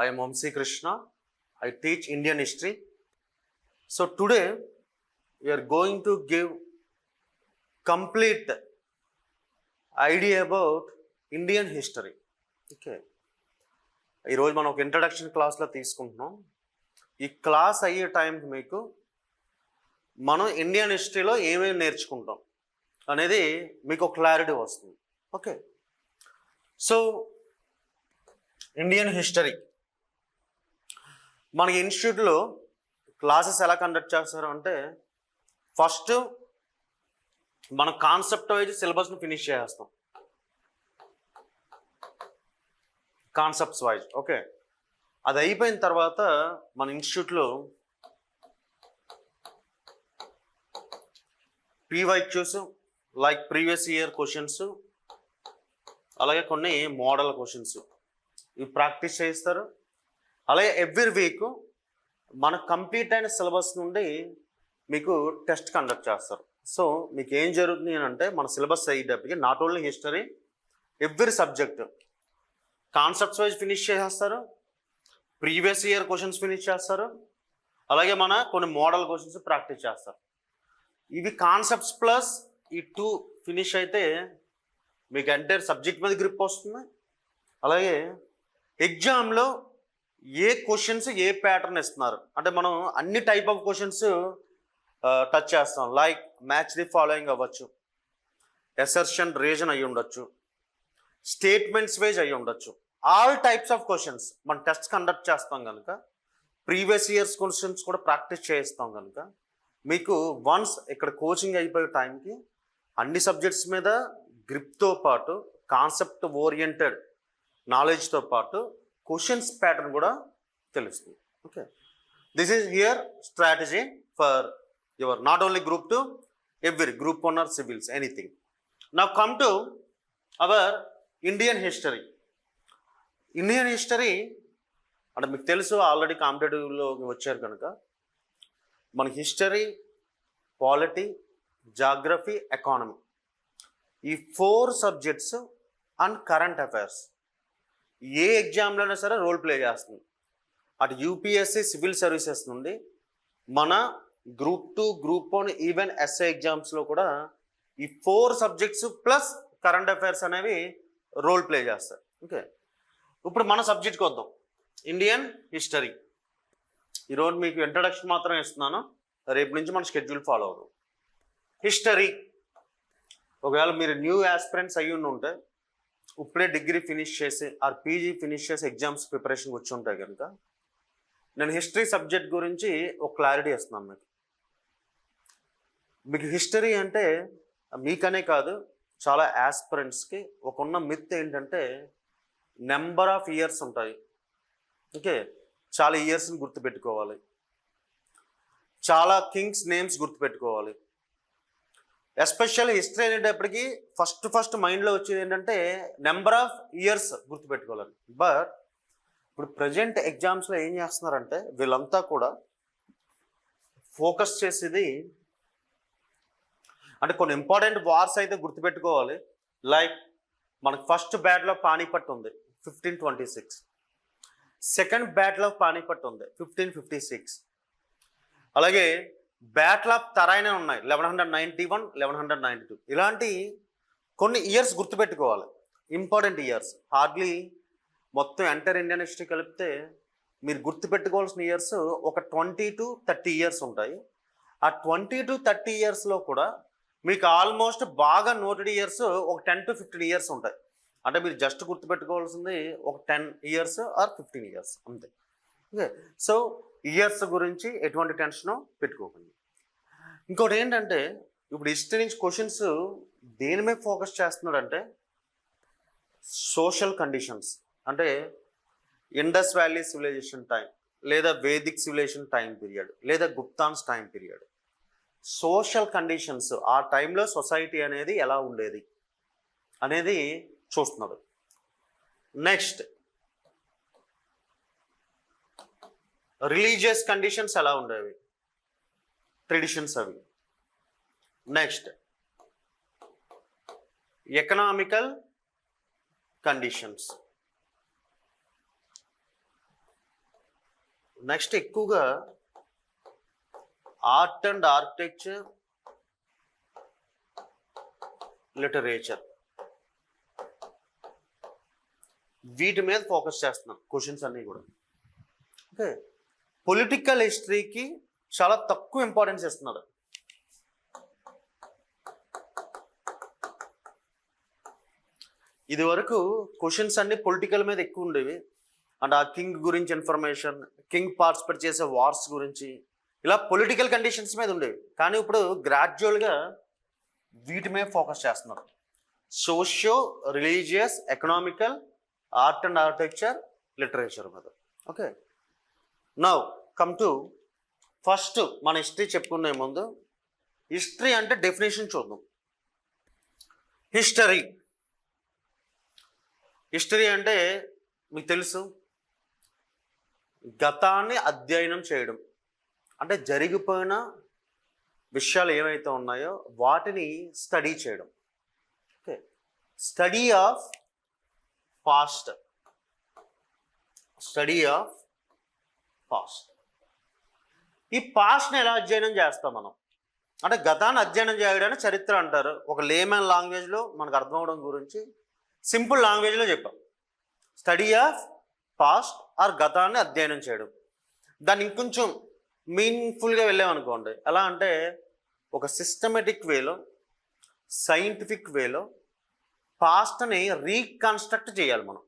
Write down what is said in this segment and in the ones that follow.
I am Vamsi Krishna. I teach Indian history. So today we are going to give complete idea about Indian history. Okay. ఈరోజు మనం ఒక introduction క్లాస్లో తీసుకుంటున్నాం. ఈ class అయ్యే టైంకి మీకు మనం ఇండియన్ హిస్టరీలో ఏమేమి నేర్చుకుంటాం అనేది మీకు ఒక క్లారిటీ వస్తుంది. ఓకే, సో ఇండియన్ హిస్టరీ మనకి ఇన్స్టిట్యూట్లో క్లాసెస్ ఎలా కండక్ట్ చేస్తారు అంటే, ఫస్ట్ మన కాన్సెప్ట్ వైజ్ సిలబస్ని ఫినిష్ చేస్తాం, కాన్సెప్ట్స్ వైజ్. ఓకే, అది అయిపోయిన తర్వాత మన ఇన్స్టిట్యూట్లో PYQs like previous year questions, అలాగే కొన్ని మోడల్ క్వశ్చన్స్ ఇవి ప్రాక్టీస్ చేస్తారు. అలాగే ఎవ్రీ వీక్ మన కంప్లీట్ అయిన సిలబస్ నుండి మీకు టెస్ట్ కండక్ట్ చేస్తారు. సో మీకు ఏం జరుగుతుంది అని అంటే, మన సిలబస్ అయ్యేటప్పటికి not only history, every subject concepts wise finish చేసేస్తారు, ప్రీవియస్ ఇయర్ క్వశ్చన్స్ ఫినిష్ చేస్తారు, అలాగే మన కొన్ని మోడల్ క్వశ్చన్స్ ప్రాక్టీస్ చేస్తారు. ఇవి కాన్సెప్ట్స్ ప్లస్ ఈ టూ ఫినిష్ అయితే మీకు ఎంటైర్ సబ్జెక్ట్ మీద గ్రిప్ వస్తుంది. అలాగే ఎగ్జామ్లో ఏ క్వశ్చన్స్ ఏ ప్యాటర్న్ ఇస్తున్నారు అంటే, మనం అన్ని టైప్ ఆఫ్ క్వశ్చన్స్ టచ్ చేస్తాం. లైక్ మ్యాచ్ ది ఫాలోయింగ్ అవ్వచ్చు, ఎసర్షన్ రీజన్ అయ్యి ఉండొచ్చు, స్టేట్మెంట్స్ వైజ్ అయ్యి ఉండొచ్చు. ఆల్ టైప్స్ ఆఫ్ క్వశ్చన్స్ మనం టెస్ట్ కండక్ట్ చేస్తాం కనుక, ప్రీవియస్ ఇయర్స్ క్వశ్చన్స్ కూడా ప్రాక్టీస్ చేయిస్తాం కనుక, మీకు వన్స్ ఇక్కడ కోచింగ్ అయిపోయే టైంకి అన్ని సబ్జెక్ట్స్ మీద గ్రిప్తో పాటు కాన్సెప్ట్ ఓరియంటెడ్ నాలెడ్జ్తో పాటు క్వశ్చన్స్ ప్యాటర్న్ కూడా తెలుస్తుంది. Okay, this is here strategy for your not only group 2, every group 1 or civils, anything. Now come to our Indian history. Indian history అంటే మీకు తెలుసు, ఆల్రెడీ కాంపిటేటివ్లో వచ్చారు కనుక, మన హిస్టరీ, పాలిటీ, జాగ్రఫీ, ఎకానమీ ఈ 4 సబ్జెక్ట్స్ అండ్ కరెంట్ అఫైర్స్ ఏ ఎగ్జామ్లోనే సరే role play చేస్తుంది. అటు యూపీఎస్సీ సివిల్ సర్వీసెస్ నుండి మన గ్రూప్ 2, గ్రూప్ 1, ఈవెన్ ఎస్ఐ ఎగ్జామ్స్లో కూడా ఈ 4 సబ్జెక్ట్స్ ప్లస్ కరెంట్ అఫైర్స్ అనేవి రోల్ ప్లే చేస్తారు. ఓకే, ఇప్పుడు మన సబ్జెక్ట్కి వద్దాం, ఇండియన్ హిస్టరీ. ఈరోజు మీకు ఇంట్రడక్షన్ మాత్రం ఇస్తున్నాను, రేపు నుంచి మన షెడ్యూల్ ఫాలో అవుతాం. హిస్టరీ ఒకవేళ మీరు న్యూ యాస్పిరెంట్స్ అయ్యి ఉంటే, ఇప్పుడే డిగ్రీ ఫినిష్ చేసి ఆర్ పీజీ ఫినిష్ చేసి ఎగ్జామ్స్ ప్రిపరేషన్ వచ్చి ఉంటాయి కనుక, నేను హిస్టరీ సబ్జెక్ట్ గురించి ఒక క్లారిటీ ఇస్తున్నాను మీకు. హిస్టరీ అంటే మీకనే కాదు, చాలా యాస్పిరెంట్స్కి ఉన్న మిత్ ఏంటంటే, నెంబర్ ఆఫ్ ఇయర్స్ ఉంటాయి. ఓకే, చాలా ఇయర్స్ని గుర్తుపెట్టుకోవాలి, చాలా కింగ్స్ నేమ్స్ గుర్తుపెట్టుకోవాలి. ఎస్పెషల్లీ హిస్టరీ అనేటప్పటికి ఫస్ట్ మైండ్లో వచ్చేది ఏంటంటే నెంబర్ ఆఫ్ ఇయర్స్ గుర్తుపెట్టుకోవాలని. బట్ ఇప్పుడు ప్రజెంట్ ఎగ్జామ్స్లో ఏం చేస్తున్నారంటే, వీళ్ళంతా కూడా ఫోకస్ చేసేది అంటే కొన్ని ఇంపార్టెంట్ వార్స్ అయితే గుర్తుపెట్టుకోవాలి. లైక్ మనకు ఫస్ట్ బ్యాటిల్ ఆఫ్ పానీపట్ ఉంది 1526, సెకండ్ బ్యాటిల్ ఆఫ్ పానీపట్ ఉంది 1556, అలాగే బ్యాటిల్ ఆఫ్ తరైనా ఉన్నాయి 1191, 1192. ఇలాంటి కొన్ని ఇయర్స్ గుర్తుపెట్టుకోవాలి, ఇంపార్టెంట్ ఇయర్స్. హార్డ్లీ మొత్తం ఎంటర్ ఇండియన్ హిస్టరీ కలిపితే మీరు గుర్తుపెట్టుకోవాల్సిన ఇయర్స్ ఒక 20 to 30 ఇయర్స్ ఉంటాయి. ఆ 20 to 30 ఇయర్స్లో కూడా మీకు ఆల్మోస్ట్ బాగా నోటెడ్ ఇయర్స్ ఒక 10 to 15 ఇయర్స్ ఉంటాయి. అంటే మీరు జస్ట్ గుర్తుపెట్టుకోవాల్సింది ఒక 10 ఇయర్స్ ఆర్ 15 ఇయర్స్ అంతే. ఓకే, సో ఇయర్స్ గురించి ఎటువంటి టెన్షన్ పెట్టుకోకండి. ఇంకోటి ఏంటంటే, ఇప్పుడు హిస్టరీ నుంచి క్వశ్చన్స్ దేని మీద ఫోకస్ చేస్తున్నాడంటే, సోషల్ కండిషన్స్ అంటే ఇండస్ వ్యాలీ సివిలైజేషన్ టైం, లేదా వేదిక్ సివిలైజేషన్ టైం పీరియడ్, లేదా గుప్తాన్స్ టైం పీరియడ్. సోషల్ కండిషన్స్ ఆ టైంలో సొసైటీ అనేది ఎలా ఉండేది అనేది చూస్తున్నాడు. నెక్స్ట్ రిలీజియస్ కండిషన్స్ ఎలా ఉండేవి, ట్రెడిషన్స్ అవి. నెక్స్ట్ ఎకనామికల్ కండిషన్స్, నెక్స్ట్ ఎక్కువగా ఆర్ట్ అండ్ ఆర్కిటెక్చర్, లిటరేచర్, వీటి మీద ఫోకస్ చేస్తున్నాం క్వశ్చన్స్ అన్నీ కూడా. ఓకే, పొలిటికల్ హిస్టరీకి చాలా తక్కువ ఇంపార్టెన్స్ ఇస్తున్నాడు. ఇది వరకు క్వశ్చన్స్ అన్ని పొలిటికల్ మీద ఎక్కువ ఉండేవి, అండ్ ఆ కింగ్ గురించి ఇన్ఫర్మేషన్, కింగ్ పార్టిసిపేట్ చేసే వార్స్ గురించి, ఇలా పొలిటికల్ కండిషన్స్ మీద ఉండేవి. కానీ ఇప్పుడు గ్రాడ్యువల్గా వీటి మీద ఫోకస్ చేస్తున్నారు. Socio religious, economical, art and architecture, literature మీద. Okay, now come to first మన హిస్టరీ చెప్పుకునే ముందు హిస్టరీ అంటే డెఫినేషన్ చూద్దాం. హిస్టరీ అంటే మీకు తెలుసు, గతాన్ని అధ్యయనం చేయడం, అంటే జరిగిపోయిన విషయాలు ఏవైతే ఉన్నాయో వాటిని స్టడీ చేయడం. Okay, study of past. ఈ పాస్ట్ని ఎలా అధ్యయనం చేస్తాం మనం అంటే, గతాన్ని అధ్యయనం చేయడాన్ని చరిత్ర అంటారు. ఒక లేమన్ లాంగ్వేజ్లో మనకు అర్థం అవడం గురించి సింపుల్ లాంగ్వేజ్లో చెప్పాం. స్టడీ ఆఫ్ పాస్ట్ ఆర్ గతాన్ని అధ్యయనం చేయడం. దాన్ని ఇంకొంచెం మీనింగ్ఫుల్గా వెళ్ళామనుకోండి, ఎలా అంటే ఒక సిస్టమేటిక్ వేలో, సైంటిఫిక్ వేలో పాస్ట్ని రీకన్స్ట్రక్ట్ చేయాలి మనం.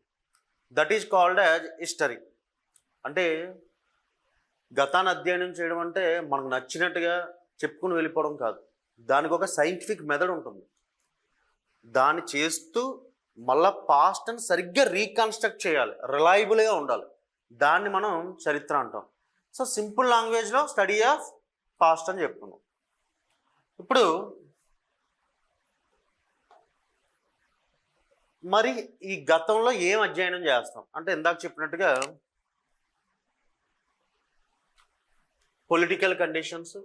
That is called as history. అంటే గతాన్ని అధ్యయనం చేయడం అంటే మనకు నచ్చినట్టుగా చెప్పుకుని వెళ్ళిపోవడం కాదు. దానికి ఒక సైంటిఫిక్ మెథడ్ ఉంటుంది. దాన్ని చేస్తూ మళ్ళా పాస్ట్ని సరిగ్గా రీకన్స్ట్రక్ట్ చేయాలి, రిలయబుల్గా ఉండాలి. దాన్ని మనం చరిత్ర అంటాం. సో సింపుల్ లాంగ్వేజ్లో స్టడీ ఆఫ్ పాస్ట్ అని చెప్పుకున్నాం. ఇప్పుడు మరి ఈ గతంలో ఏం అధ్యయనం చేస్తాం అంటే, ఇందాక చెప్పినట్టుగా political conditions,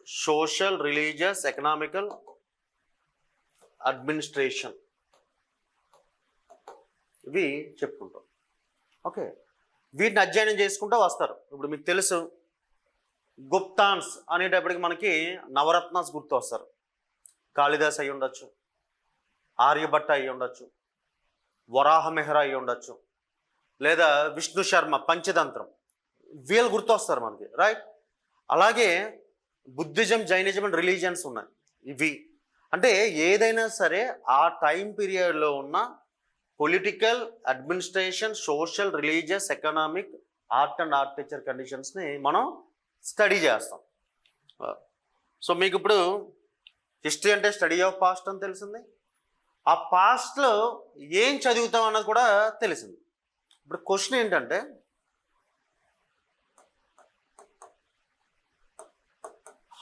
social, religious, economical, administration, ఇవి చెప్పుకుంటాం. ఓకే, వీటిని అధ్యయనం చేసుకుంటూ వస్తారు. ఇప్పుడు మీకు తెలుసు, గుప్తాన్స్ అనేటప్పటికి మనకి నవరత్నాస్ గుర్తు వస్తారు. కాళిదాస్ అయి ఉండొచ్చు, ఆర్యభట్ట అయి ఉండొచ్చు, వరాహ మెహ్రా అయి ఉండొచ్చు, లేదా విష్ణు శర్మ పంచతంత్రం, వీళ్ళు గుర్తొస్తారు మనకి, రైట్? అలాగే బుద్ధిజం, జైనిజం అండ్ రిలీజియన్స్ ఉన్నాయి. ఇవి అంటే ఏదైనా సరే ఆ టైం పీరియడ్లో ఉన్న political, administration, social, religious, economic, art and architecture కండిషన్స్ని మనం స్టడీ చేస్తాం. సో మీకు ఇప్పుడు హిస్టరీ అంటే స్టడీ ఆఫ్ పాస్ట్ అని తెలిసింది. ఆ పాస్ట్లో ఏం చదువుతాం అన్నది కూడా తెలిసింది. ఇప్పుడు క్వశ్చన్ ఏంటంటే,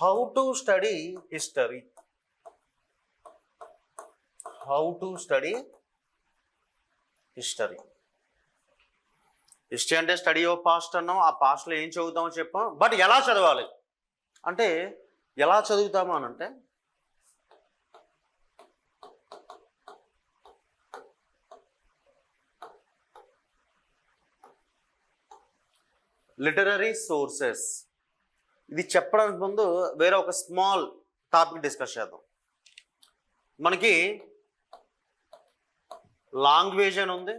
how to study history? History అంటే స్టడీ ఆఫ్ పాస్ట్ అన్నాం. ఆ పాస్ట్లో ఏం చదువుతామో చెప్పాం. బట్ ఎలా చదవాలి అంటే, ఎలా చదువుతాము అని అంటే, లిటరరీ సోర్సెస్. ఇది చెప్పడానికి ముందు వేరే ఒక స్మాల్ టాపిక్ డిస్కస్ చేద్దాం. మనకి లాంగ్వేజ్ అని ఉంది,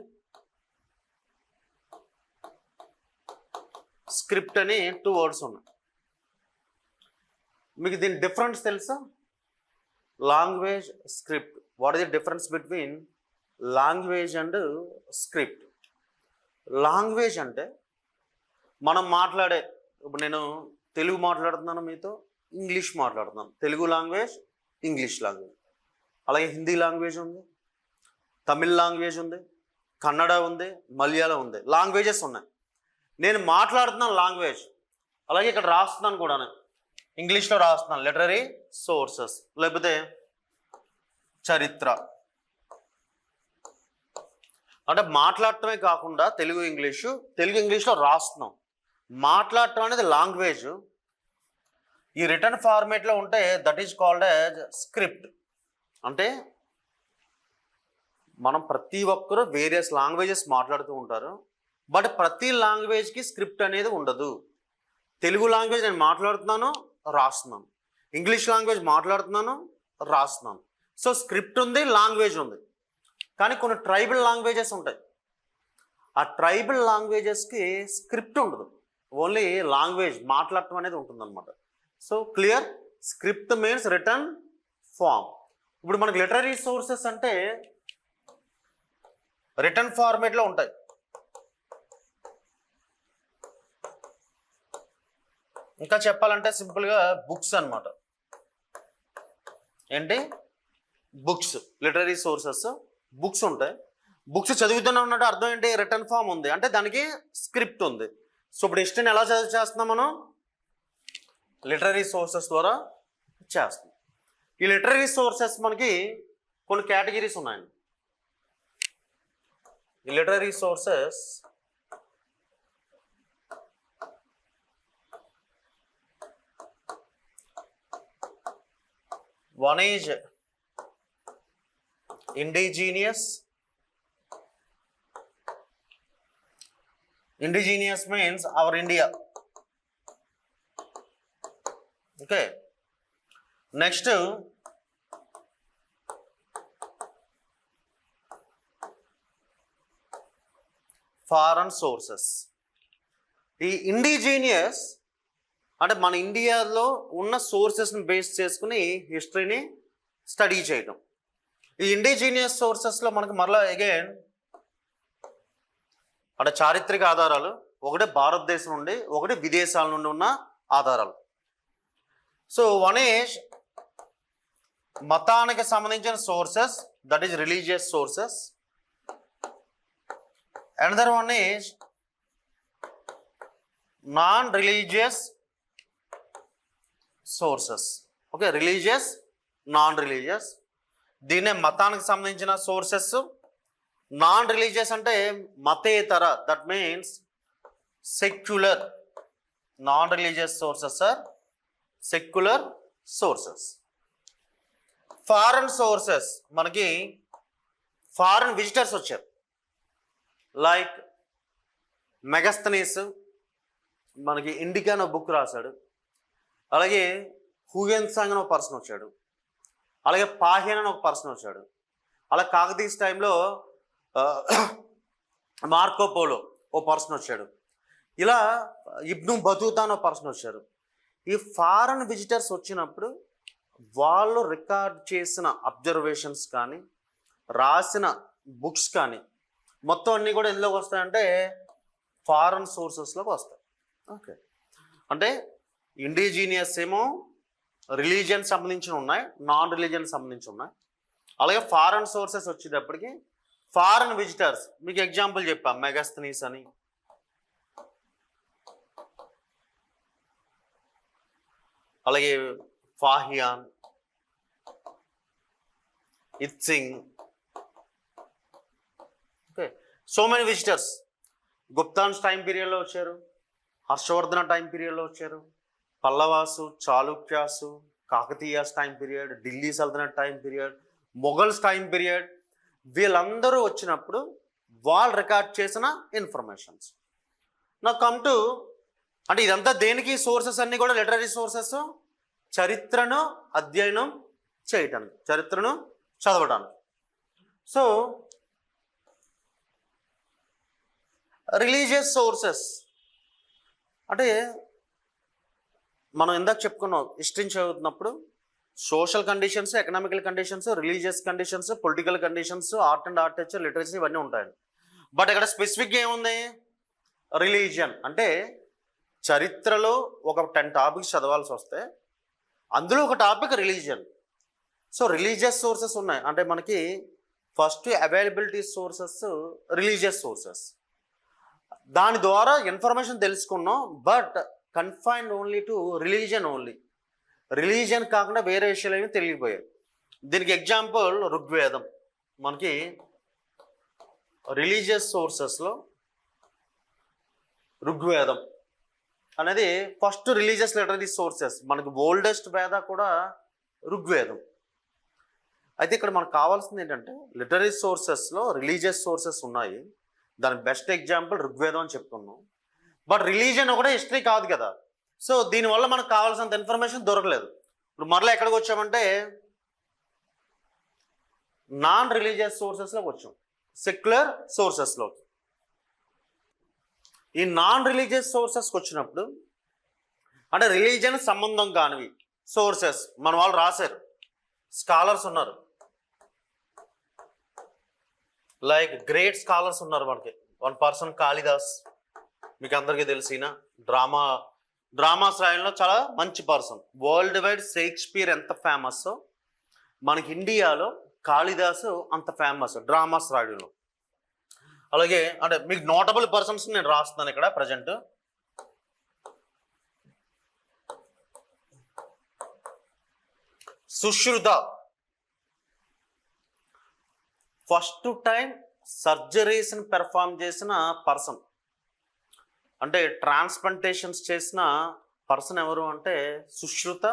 స్క్రిప్ట్ అని 2 వర్డ్స్ ఉన్నాయి. మీకు దీని డిఫరెన్స్ తెలుసా? Language, script. What is the difference between language and script? Language అంటే మనం మాట్లాడే, ఇప్పుడు నేను తెలుగు మాట్లాడుతున్నాను, మీతో ఇంగ్లీష్ మాట్లాడుతున్నాను. Telugu language, English language. అలాగే హిందీ లాంగ్వేజ్ ఉంది, తమిళ్ లాంగ్వేజ్ ఉంది, కన్నడ ఉంది, మలయాళం ఉంది. లాంగ్వేజెస్ ఉన్నాయి. నేను మాట్లాడుతున్నాను లాంగ్వేజ్, అలాగే ఇక్కడ రాస్తున్నాను కూడా, ఇంగ్లీష్లో రాస్తున్నాను లిటరరీ సోర్సెస్, లేకపోతే చరిత్ర. అంటే మాట్లాడటమే కాకుండా తెలుగు ఇంగ్లీష్లో రాస్తున్నాం. మాట్లాడటం అనేది లాంగ్వేజ్. ఈ రిటర్న్ ఫార్మేట్లో ఉంటే that is called as script. అంటే మనం ప్రతి ఒక్కరూ వేరియస్ లాంగ్వేజెస్ మాట్లాడుతూ ఉంటారు. బట్ ప్రతి లాంగ్వేజ్కి స్క్రిప్ట్ అనేది ఉండదు. తెలుగు లాంగ్వేజ్ నేను మాట్లాడుతున్నాను, రాస్తున్నాను. ఇంగ్లీష్ లాంగ్వేజ్ మాట్లాడుతున్నాను, రాస్తున్నాను. సో స్క్రిప్ట్ ఉంది, లాంగ్వేజ్ ఉంది. కానీ కొన్ని ట్రైబల్ లాంగ్వేజెస్ ఉంటాయి. ఆ ట్రైబల్ లాంగ్వేజెస్కి స్క్రిప్ట్ ఉండదు, ఓన్లీ లాంగ్వేజ్ మాట్లాడటం అనేది ఉంటుందన్నమాట. So clear, script means written form. ఇప్పుడు మనకి లిటరరీ సోర్సెస్ అంటే రిటర్న్ ఫార్మేట్లో ఉంటాయి. ఇంకా చెప్పాలంటే సింపుల్గా బుక్స్ అన్నమాట. ఏంటి? బుక్స్, లిటరరీ సోర్సెస్ బుక్స్ ఉంటాయి. బుక్స్ చదువుతూనే ఉన్నట్టు అర్థం ఏంటి? రిటర్న్ ఫామ్ ఉంది అంటే దానికి స్క్రిప్ట్ ఉంది. సో ఇప్పుడు హిస్టరీని ఎలా చదువు చేస్తున్నాం మనం? లిటరరీ సోర్సెస్ ద్వారా చేస్తాం. ఈ లిటరరీ సోర్సెస్ మనకి కొన్ని కేటగిరీస్ ఉన్నాయండి. ఈ literary sources one is indigenous. Indigenous means our India. Okay. Next, foreign sources. ఈ ఇండిజీనియస్ అంటే మన ఇండియాలో ఉన్న సోర్సెస్ని బేస్ చేసుకుని హిస్టరీని స్టడీ చేయడం. ఈ ఇండిజీనియస్ సోర్సెస్లో మనకి మరలా అగైన్ అంటే చారిత్రక ఆధారాలు, ఒకటి భారతదేశం నుండి, ఒకటి విదేశాల నుండి ఉన్న ఆధారాలు. సో వన్ ఈజ్ మతానికి సంబంధించిన sources, that is religious sources. Another one is non religious sources. Okay, religious, non religious. దీన్నే మతానికి సంబంధించిన సోర్సెస్. నాన్ రిలీజియస్ అంటే మతేతర, that means secular. Non religious sources or secular sources. Foreign sources మనకి foreign visitors వచ్చారు. Like Megasthenes మనకి Indica అనే book రాశాడు. అలాగే హుయెన్సాంగ్ అని ఒక పర్సన్ వచ్చాడు. అలాగే పాహ్యన్ అని ఒక పర్సన్ వచ్చాడు. అలా కాకతీస్ టైంలో మార్కో పోలో ఓ పర్సన్ వచ్చాడు. ఇలా ఇబ్ను బతూతా అని ఒక పర్సన్ వచ్చారు. ఈ ఫారెన్ విజిటర్స్ వచ్చినప్పుడు వాళ్ళు రికార్డ్ చేసిన అబ్జర్వేషన్స్ కానీ, రాసిన బుక్స్ కానీ మొత్తం అన్నీ కూడా ఎందులోకి వస్తాయంటే ఫారెన్ సోర్సెస్లోకి వస్తాయి. ఓకే, అంటే ఇండిజీనియస్ ఏమో రిలీజియన్ సంబంధించి ఉన్నాయి, నాన్ రిలీజియన్ సంబంధించి ఉన్నాయి. అలాగే ఫారెన్ సోర్సెస్ వచ్చేటప్పటికి ఫారెన్ విజిటర్స్, మీకు ఎగ్జాంపుల్ చెప్పా, మెగస్తనీస్ అని, అలాగే Fahien, I Tsing. Okay, so many visitors. Guptas time పీరియడ్లో వచ్చారు, హర్షవర్ధన టైం పీరియడ్లో వచ్చారు, Pallavas, Chalukyas, Kakatiyas time period, Delhi Sultanate time period, Mughals time period. వీళ్ళందరూ వచ్చినప్పుడు వాళ్ళు రికార్డ్ చేసిన ఇన్ఫర్మేషన్స్. నా కమ్ టు అంటే ఇదంతా దేనికి? సోర్సెస్ అన్నీ కూడా లిటరరీ సోర్సెస్, చరిత్రను అధ్యయనం చేయటానికి, చరిత్రను చదవడానికి. సో రిలీజియస్ సోర్సెస్ అంటే మనం ఇందాక చెప్పుకున్నాం, హిస్టరీని చదువుతున్నప్పుడు social conditions, economical conditions, religious conditions, political conditions, art and architecture, literacy ఇవన్నీ ఉంటాయండి. బట్ ఇక్కడ స్పెసిఫిక్గా ఏముంది? రిలీజియన్ అంటే చరిత్రలో ఒక 10 టాపిక్స్ చదవాల్సి వస్తే అందులో ఒక topic religion. So religious sources ఉన్నాయి. అంటే మనకి first availability sources religious sources, దాని ద్వారా ఇన్ఫర్మేషన్ తెలుసుకున్నాం. But confined only to religion only. Religion కాకుండా వేరే విషయాలు ఏమి తెలియపోయాయి. దీనికి ఎగ్జాంపుల్ ఋగ్వేదం. మనకి రిలీజియస్ సోర్సెస్లో ఋగ్వేదం అనేది ఫస్ట్ రిలీజియస్ లిటరరీ సోర్సెస్. మనకి ఓల్డెస్ట్ వేద కూడా ఋగ్వేదం. అయితే ఇక్కడ మనకు కావాల్సింది ఏంటంటే లిటరరీ సోర్సెస్లో రిలీజియస్ సోర్సెస్ ఉన్నాయి, దాని బెస్ట్ ఎగ్జాంపుల్ ఋగ్వేదం అని చెప్పుకున్నాం. బట్ రిలీజియన్ ఒకటే హిస్టరీ కాదు కదా. సో దీనివల్ల మనకు కావాల్సినంత ఇన్ఫర్మేషన్ దొరకలేదు. ఇప్పుడు మరలా ఎక్కడికి వచ్చామంటే నాన్ రిలీజియస్ సోర్సెస్లోకి వచ్చాం, సెక్యులర్ సోర్సెస్లో. ఈ నాన్ రిలీజియస్ సోర్సెస్కి వచ్చినప్పుడు అంటే రిలీజియన్ సంబంధం కానివి సోర్సెస్ మన వాళ్ళు రాశారు, స్కాలర్స్ ఉన్నారు, లైక్ గ్రేట్ స్కాలర్స్ ఉన్నారు మనకి. వన్ పర్సన్ కాళిదాస్, మీకు అందరికీ తెలిసిన డ్రామాస్ రాయడంలో చాలా మంచి పర్సన్. వరల్డ్ వైడ్ షేక్స్పియర్ ఎంత ఫేమస్, మనకి ఇండియాలో కాళిదాసు అంత ఫేమస్ డ్రామాస్ రాయడంలో. అలాగే అంటే మీకు నోటబుల్ పర్సన్స్ నేను రాస్తున్నాను ఇక్కడ ప్రజెంట్. సుశ్రుత ఫస్ట్ టైం సర్జరీస్ని పెర్ఫామ్ చేసిన పర్సన్, అంటే ట్రాన్స్ప్లాంటేషన్స్ చేసిన పర్సన్ ఎవరు అంటే సుశ్రుత.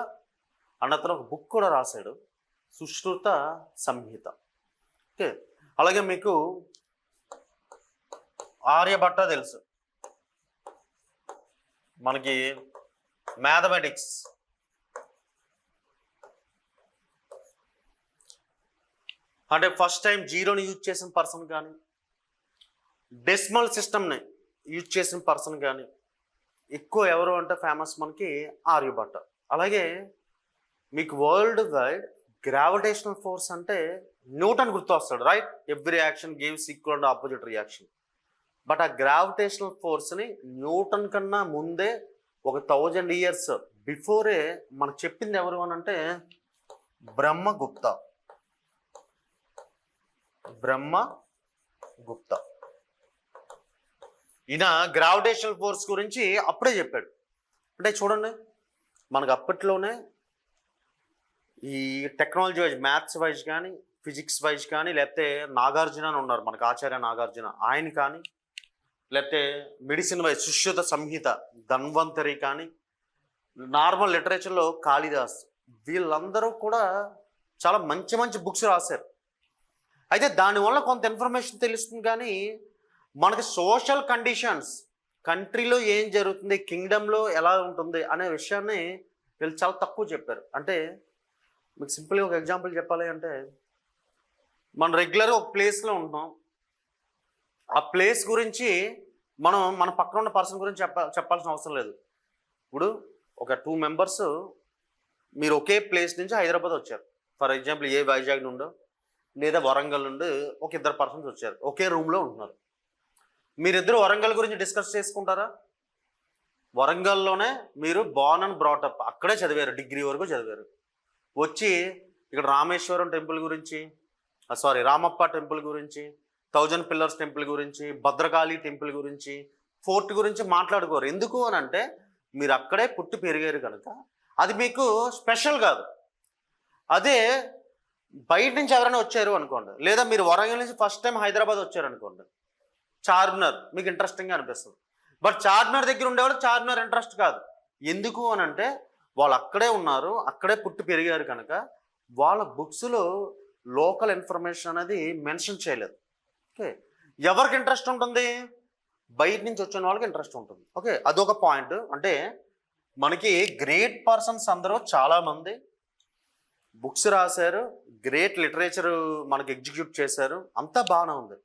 అండ్ అతను ఒక బుక్ కూడా రాశాడు, సుశ్రుత సంహిత. ఓకే, అలాగే మీకు ఆర్యభట్ట తెలుసు, మనకి మ్యాథమెటిక్స్. అంటే ఫస్ట్ టైం జీరోని యూజ్ చేసిన పర్సన్ కానీ, డెసిమల్ సిస్టమ్ని యూజ్ చేసిన పర్సన్ కానీ ఎక్కువ ఎవరు అంటే ఫేమస్ మనకి ఆర్యభట్ట. అలాగే మీకు వరల్డ్ వైడ్ గ్రావిటేషనల్ ఫోర్స్ అంటే న్యూటన్ గుర్తు వస్తాడు, right? Every action gives equal and opposite reaction. But ఆ గ్రావిటేషనల్ ఫోర్స్ని న్యూటన్ కన్నా ముందే 1000 years బిఫోరే మనకు చెప్పింది ఎవరు అని అంటే బ్రహ్మగుప్త. ఈయన గ్రావిటేషనల్ ఫోర్స్ గురించి అప్పుడే చెప్పాడు. అంటే చూడండి, మనకు అప్పట్లోనే ఈ టెక్నాలజీ వైజ్, మ్యాథ్స్ వైజ్ కానీ, ఫిజిక్స్ వైజ్ కానీ, లేకపోతే నాగార్జున అని ఉన్నారు మనకు, ఆచార్య నాగార్జున, ఆయన కానీ, లేకపోతే మెడిసిన్ వైజ్ సుశ్రుత సంహిత, ధన్వంతరి కానీ, నార్మల్ లిటరేచర్లో కాళిదాస్, వీళ్ళందరూ కూడా చాలా మంచి మంచి బుక్స్ రాశారు. అయితే దానివల్ల కొంత ఇన్ఫర్మేషన్ తెలుస్తుంది, కానీ మనకి సోషల్ కండిషన్స్, కంట్రీలో ఏం జరుగుతుంది, కింగ్డమ్లో ఎలా ఉంటుంది అనే విషయాన్ని వీళ్ళు చాలా తక్కువ చెప్పారు. అంటే మీకు సింపుల్గా ఒక ఎగ్జాంపుల్ చెప్పాలి అంటే, మనం రెగ్యులర్గా ఒక ప్లేస్లో ఉంటున్నాం, ఆ ప్లేస్ గురించి మనం మన పక్కన ఉన్న పర్సన్ గురించి చెప్పాల్సిన అవసరం లేదు. ఇప్పుడు ఒక 2 members మీరు ఒకే ప్లేస్ నుంచి హైదరాబాద్ వచ్చారు, ఫర్ ఎగ్జాంపుల్ ఏ వైజాగ్ నుండో లేదా వరంగల్ నుండి ఒక 2 persons వచ్చారు, ఒకే రూమ్లో ఉంటున్నారు. మీరిద్దరు వరంగల్ గురించి డిస్కస్ చేసుకుంటారా? వరంగల్లోనే మీరు బార్న్ అండ్ బ్రాటప్, అక్కడే చదివారు, డిగ్రీ వరకు చదివారు. వచ్చి ఇక్కడ రామేశ్వరం టెంపుల్ గురించి, రామప్ప టెంపుల్ గురించి, 1000 Pillars టెంపుల్ గురించి, భద్రకాళి టెంపుల్ గురించి, ఫోర్ట్ గురించి మాట్లాడుకోరు. ఎందుకు అని అంటే మీరు అక్కడే పుట్టి పెరిగారు కనుక అది మీకు స్పెషల్ కాదు. అదే బయట నుంచి ఎవరైనా వచ్చారు అనుకోండి, లేదా మీరు వరంగల్ నుంచి ఫస్ట్ టైం హైదరాబాద్ వచ్చారు అనుకోండి, చార్మినార్ మీకు ఇంట్రెస్టింగ్గా అనిపిస్తుంది. బట్ చార్మినార్ దగ్గర ఉండేవాళ్ళు చార్మినార్ ఇంట్రెస్ట్ కాదు. ఎందుకు అని అంటే వాళ్ళు అక్కడే ఉన్నారు, అక్కడే పుట్టి పెరిగారు కనుక వాళ్ళ బుక్స్లో లోకల్ ఇన్ఫర్మేషన్ అనేది మెన్షన్ చేయలేదు. ఓకే, ఎవరికి ఇంట్రెస్ట్ ఉంటుంది? బయట నుంచి వచ్చిన వాళ్ళకి ఇంట్రెస్ట్ ఉంటుంది. ఓకే, అదొక పాయింట్. అంటే మనకి గ్రేట్ పర్సన్స్ అందరూ చాలామంది బుక్స్ రాశారు, గ్రేట్ లిటరేచర్ మనకి ఎగ్జిక్యూట్ చేశారు, అంతా బాగానే ఉంది.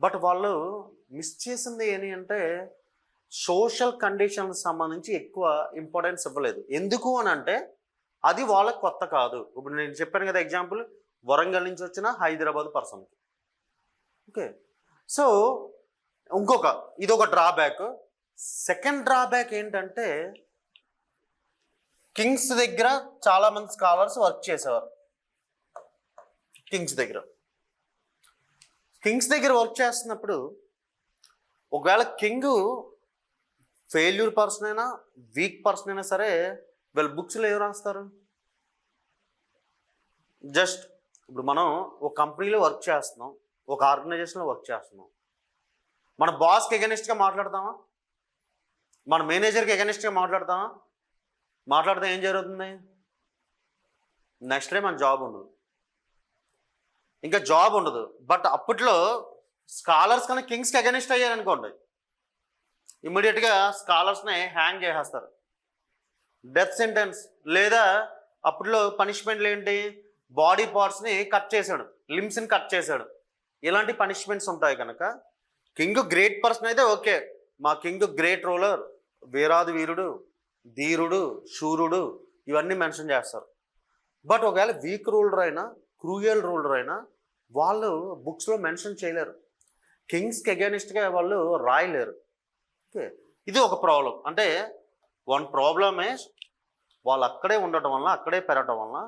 బట్ వాళ్ళు మిస్ చేసింది ఏంటి అంటే సోషల్ కండిషన్కి సంబంధించి ఎక్కువ ఇంపార్టెన్స్ ఇవ్వలేదు. ఎందుకు అని అంటే అది వాళ్ళకి కొత్త కాదు. ఇప్పుడు నేను చెప్పాను కదా ఎగ్జాంపుల్, వరంగల్ నుంచి వచ్చిన హైదరాబాద్ పర్సన్కి. ఓకే, సో ఇదొక డ్రాబ్యాక్. సెకండ్ డ్రాబ్యాక్ ఏంటంటే కింగ్స్ దగ్గర చాలామంది స్కాలర్స్ వర్క్ చేసేవారు. కింగ్స్ దగ్గర వర్క్ చేస్తున్నప్పుడు ఒకవేళ కింగ్ ఫెయిల్యూర్ పర్సన్ అయినా, వీక్ పర్సన్ అయినా సరే, వీళ్ళ బుక్స్లో ఏం రాస్తారు? జస్ట్ ఇప్పుడు మనం ఒక కంపెనీలో వర్క్ చేస్తున్నాం, ఒక ఆర్గనైజేషన్లో వర్క్ చేస్తున్నాం, మన బాస్కి ఎగనిస్ట్గా మాట్లాడతామా? మన మేనేజర్కి ఎగనిస్ట్గా మాట్లాడతామా? మాట్లాడితే ఏం జరుగుతుంది? నెక్స్ట్ డే మన జాబ్ ఉండదు, ఇంకా జాబ్ ఉండదు. బట్ అప్పట్లో స్కాలర్స్ కానీ కింగ్స్కి అగెనిస్ట్ అయ్యారనుకోండి, ఇమ్మీడియట్గా స్కాలర్స్ని హ్యాంగ్ చేసేస్తారు, డెత్ సెంటెన్స్. లేదా అప్పట్లో పనిష్మెంట్లు ఏంటి, బాడీ పార్ట్స్ని కట్ చేశాడు, లిమ్స్ని కట్ చేశాడు, ఇలాంటి పనిష్మెంట్స్ ఉంటాయి. కనుక కింగ్ గ్రేట్ పర్సన్ అయితే ఓకే, మా కింగ్ గ్రేట్ రూలర్, వీరాది వీరుడు, ధీరుడు, శూరుడు, ఇవన్నీ మెన్షన్ చేస్తారు. బట్ ఒకవేళ వీక్ రూలర్ అయినా, క్రూయల్ రూలర్ అయినా వాళ్ళు బుక్స్లో మెన్షన్ చేయలేరు, కింగ్స్కి అగెనిస్ట్గా వాళ్ళు రాయలేరు. ఓకే, ఇది ఒక ప్రాబ్లం. అంటే వన్ ప్రాబ్లమ్ ఈజ్ వాళ్ళు అక్కడే ఉండటం వలన, అక్కడే పెరగటం వలన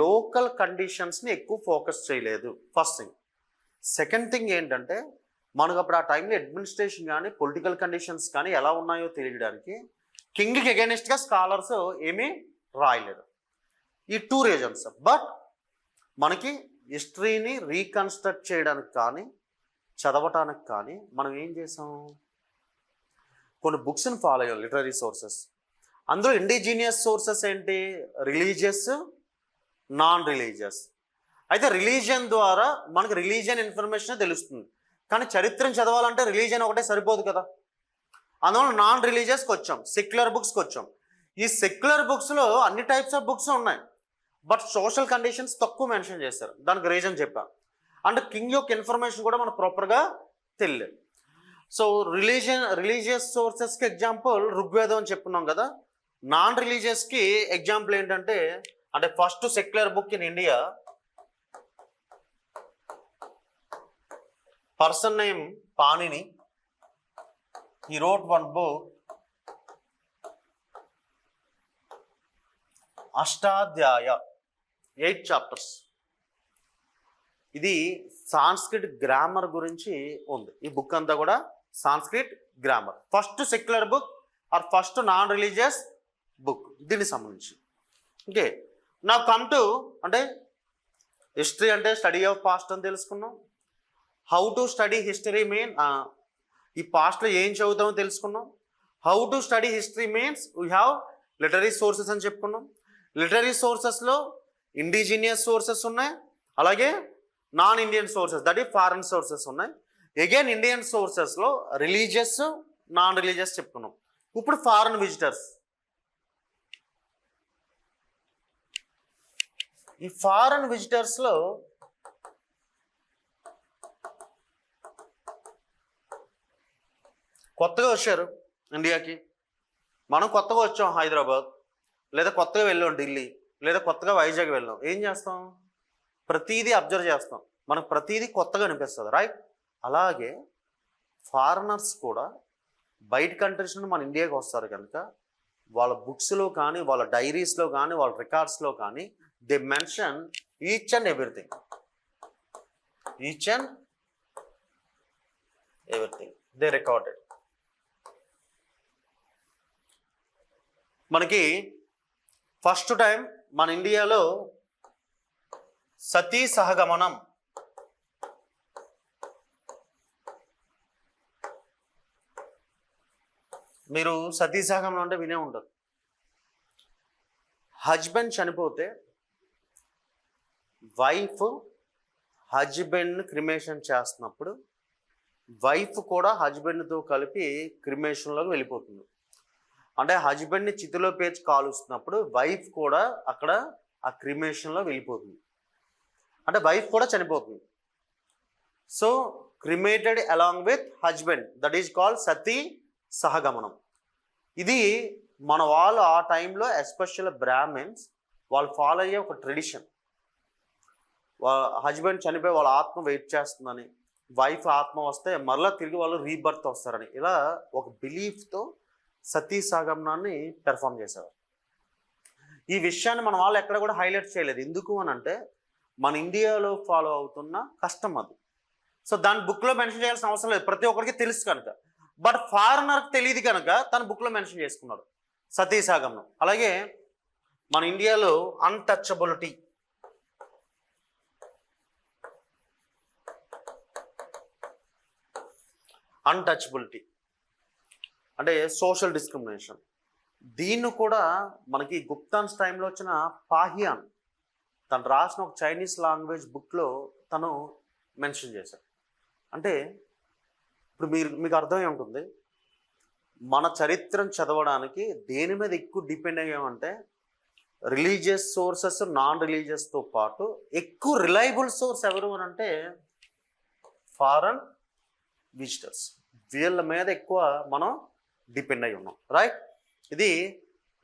లోకల్ కండిషన్స్ని ఎక్కువ ఫోకస్ చేయలేదు, ఫస్ట్ థింగ్. సెకండ్ థింగ్ ఏంటంటే మనకు అప్పుడు ఆ టైంలో అడ్మినిస్ట్రేషన్ కానీ పొలిటికల్ కండిషన్స్ కానీ ఎలా ఉన్నాయో తెలియడానికి కింగ్కి అగెనిస్ట్గా స్కాలర్స్ ఏమీ రాయలేరు. ఈ టూ రీజన్స్. బట్ మనకి హిస్టరీని రీకన్స్ట్రక్ట్ చేయడానికి కానీ చదవటానికి కానీ మనం ఏం చేసాం, కొన్ని బుక్స్ని ఫాలో అయ్యాం, లిటరరీ సోర్సెస్. అందులో ఇండిజీనియస్ సోర్సెస్ ఏంటి, రిలీజియస్, నాన్ రిలీజియస్. అయితే రిలీజియన్ ద్వారా మనకు రిలీజియన్ ఇన్ఫర్మేషన్ తెలుస్తుంది, కానీ చరిత్రను చదవాలంటే రిలీజియన్ ఒకటే సరిపోదు కదా. అందువల్ల నాన్ రిలీజియస్కి వచ్చాం, సెక్యులర్ బుక్స్కి వచ్చాం. ఈ సెక్యులర్ బుక్స్లో అన్ని టైప్స్ ఆఫ్ బుక్స్ ఉన్నాయి, బట్ సోషల్ కండిషన్స్ తక్కువ మెన్షన్ చేస్తారు. దానికి రీజన్ చెప్పా. అంటే కింగ్ యొక్క ఇన్ఫర్మేషన్ కూడా మనకు ప్రాపర్గా తెలియదు. సో రిలీజియస్ సోర్సెస్కి ఎగ్జాంపుల్ ఋగ్వేదం అని చెప్పుకున్నాం కదా. నాన్ రిలీజియస్కి ఎగ్జాంపుల్ ఏంటంటే, అంటే first secular book in India, person name Panini, he wrote one book, Ashtadhyayi, 8 chapters. ఇది సాంస్క్రిట్ గ్రామర్ గురించి ఉంది. ఈ బుక్ అంతా కూడా Sanskrit grammar, first secular book or first non religious book దీనికి సంబంధించి. ఓకే, నా కమ్ టు అంటే హిస్టరీ అంటే స్టడీ ఆఫ్ పాస్ట్ అని తెలుసుకున్నాం. How to study history mean, ఈ పాస్ట్లో ఏం చదువుతామో తెలుసుకున్నాం. How to study history means we have literary sources అని చెప్పుకున్నాం. లిటరీ సోర్సెస్లో ఇండిజినియస్ సోర్సెస్ ఉన్నాయి, అలాగే నాన్ ఇండియన్ సోర్సెస్, దట్ ఈ ఫారెన్ సోర్సెస్ ఉన్నాయి. అగైన్ ఇండియన్ సోర్సెస్లో రిలీజియస్, నాన్ రిలీజియస్ చెప్పుకున్నాం. ఇప్పుడు ఫారెన్ విజిటర్స్. ఈ ఫారెన్ విజిటర్స్లో కొత్తగా వచ్చారు ఇండియాకి, మనం కొత్తగా వచ్చాం హైదరాబాద్, లేదా కొత్తగా వెళ్ళాం ఢిల్లీ, లేదా కొత్తగా వైజాగ్ వెళ్ళాం. ఏం చేస్తాం, ప్రతీదీ అబ్జర్వ్ చేస్తాం, మనకు ప్రతీదీ కొత్తగా అనిపిస్తుంది, రైట్? అలాగే ఫారినర్స్ కూడా బయట కంట్రీస్ నుండి మన ఇండియాకి వస్తారు కనుక వాళ్ళ బుక్స్లో కానీ, వాళ్ళ డైరీస్లో కానీ, వాళ్ళ రికార్డ్స్లో కానీ they mention each and everything, each and everything they recorded. మనకి ఫస్ట్ టైం మన ఇండియాలో సతీ సహగమనం, మీరు సతీ సహగమనం అంటే వినే ఉంటారు. హస్బెండ్ చనిపోతే వైఫ్ హస్బెండ్ని క్రిమేషన్ చేస్తున్నప్పుడు వైఫ్ కూడా హస్బెండ్తో కలిపి క్రిమేషన్లోకి వెళ్ళిపోతుంది. అంటే హస్బెండ్ని చితిలో పేర్చి కాలుస్తున్నప్పుడు వైఫ్ కూడా అక్కడ ఆ క్రిమేషన్లో వెళ్ళిపోతుంది, అంటే వైఫ్ కూడా చనిపోతుంది. So cremated along with husband, that is called sati సహగమనం. ఇది మన వాళ్ళు ఆ టైంలో ఎస్పెషల్ బ్రాహ్మిన్స్ వాళ్ళు ఫాలో అయ్యే ఒక ట్రెడిషన్. హస్బెండ్ చనిపోయి వాళ్ళ ఆత్మ వెయిట్ చేస్తుందని, వైఫ్ ఆత్మ వస్తే మరలా తిరిగి వాళ్ళు రీబర్త్ వస్తారని, ఇలా ఒక బిలీఫ్తో సతీ సహగమనాన్ని పెర్ఫామ్ చేసేవారు. ఈ విషయాన్ని మన వాళ్ళు ఎక్కడ కూడా హైలైట్ చేయలేదు. ఎందుకు అని అంటే మన ఇండియాలో ఫాలో అవుతున్న కష్టం అది. సో దాని బుక్లో మెన్షన్ చేయాల్సిన అవసరం లేదు, ప్రతి ఒక్కరికి తెలుసు కనుక. బట్ ఫారినర్కి తెలియదు కనుక తన బుక్లో మెన్షన్ చేసుకున్నాడు సతీ సహగమనం. అలాగే మన ఇండియాలో అన్టచబిలిటీ, అన్టచబిలిటీ అంటే సోషల్ డిస్క్రిమినేషన్, దీన్ని కూడా మనకి గుప్తాన్స్ టైంలో వచ్చిన పాహియాన్ తను రాసిన ఒక చైనీస్ లాంగ్వేజ్ బుక్లో తను మెన్షన్ చేశాడు. అంటే ఇప్పుడు మీకు అర్థమై ఉంటుంది, మన చరిత్రను చదవడానికి దేని మీద ఎక్కువ డిపెండ్ అయ్యామంటే రిలీజియస్ సోర్సెస్, నాన్ రిలీజియస్తో పాటు ఎక్కువ రిలయబుల్ సోర్స్ ఎవరు అని అంటే ఫారెన్ విజిటర్స్. వీళ్ళ మీద ఎక్కువ మనం డిపెండ్ అయి ఉన్నాం, రైట్? ఇది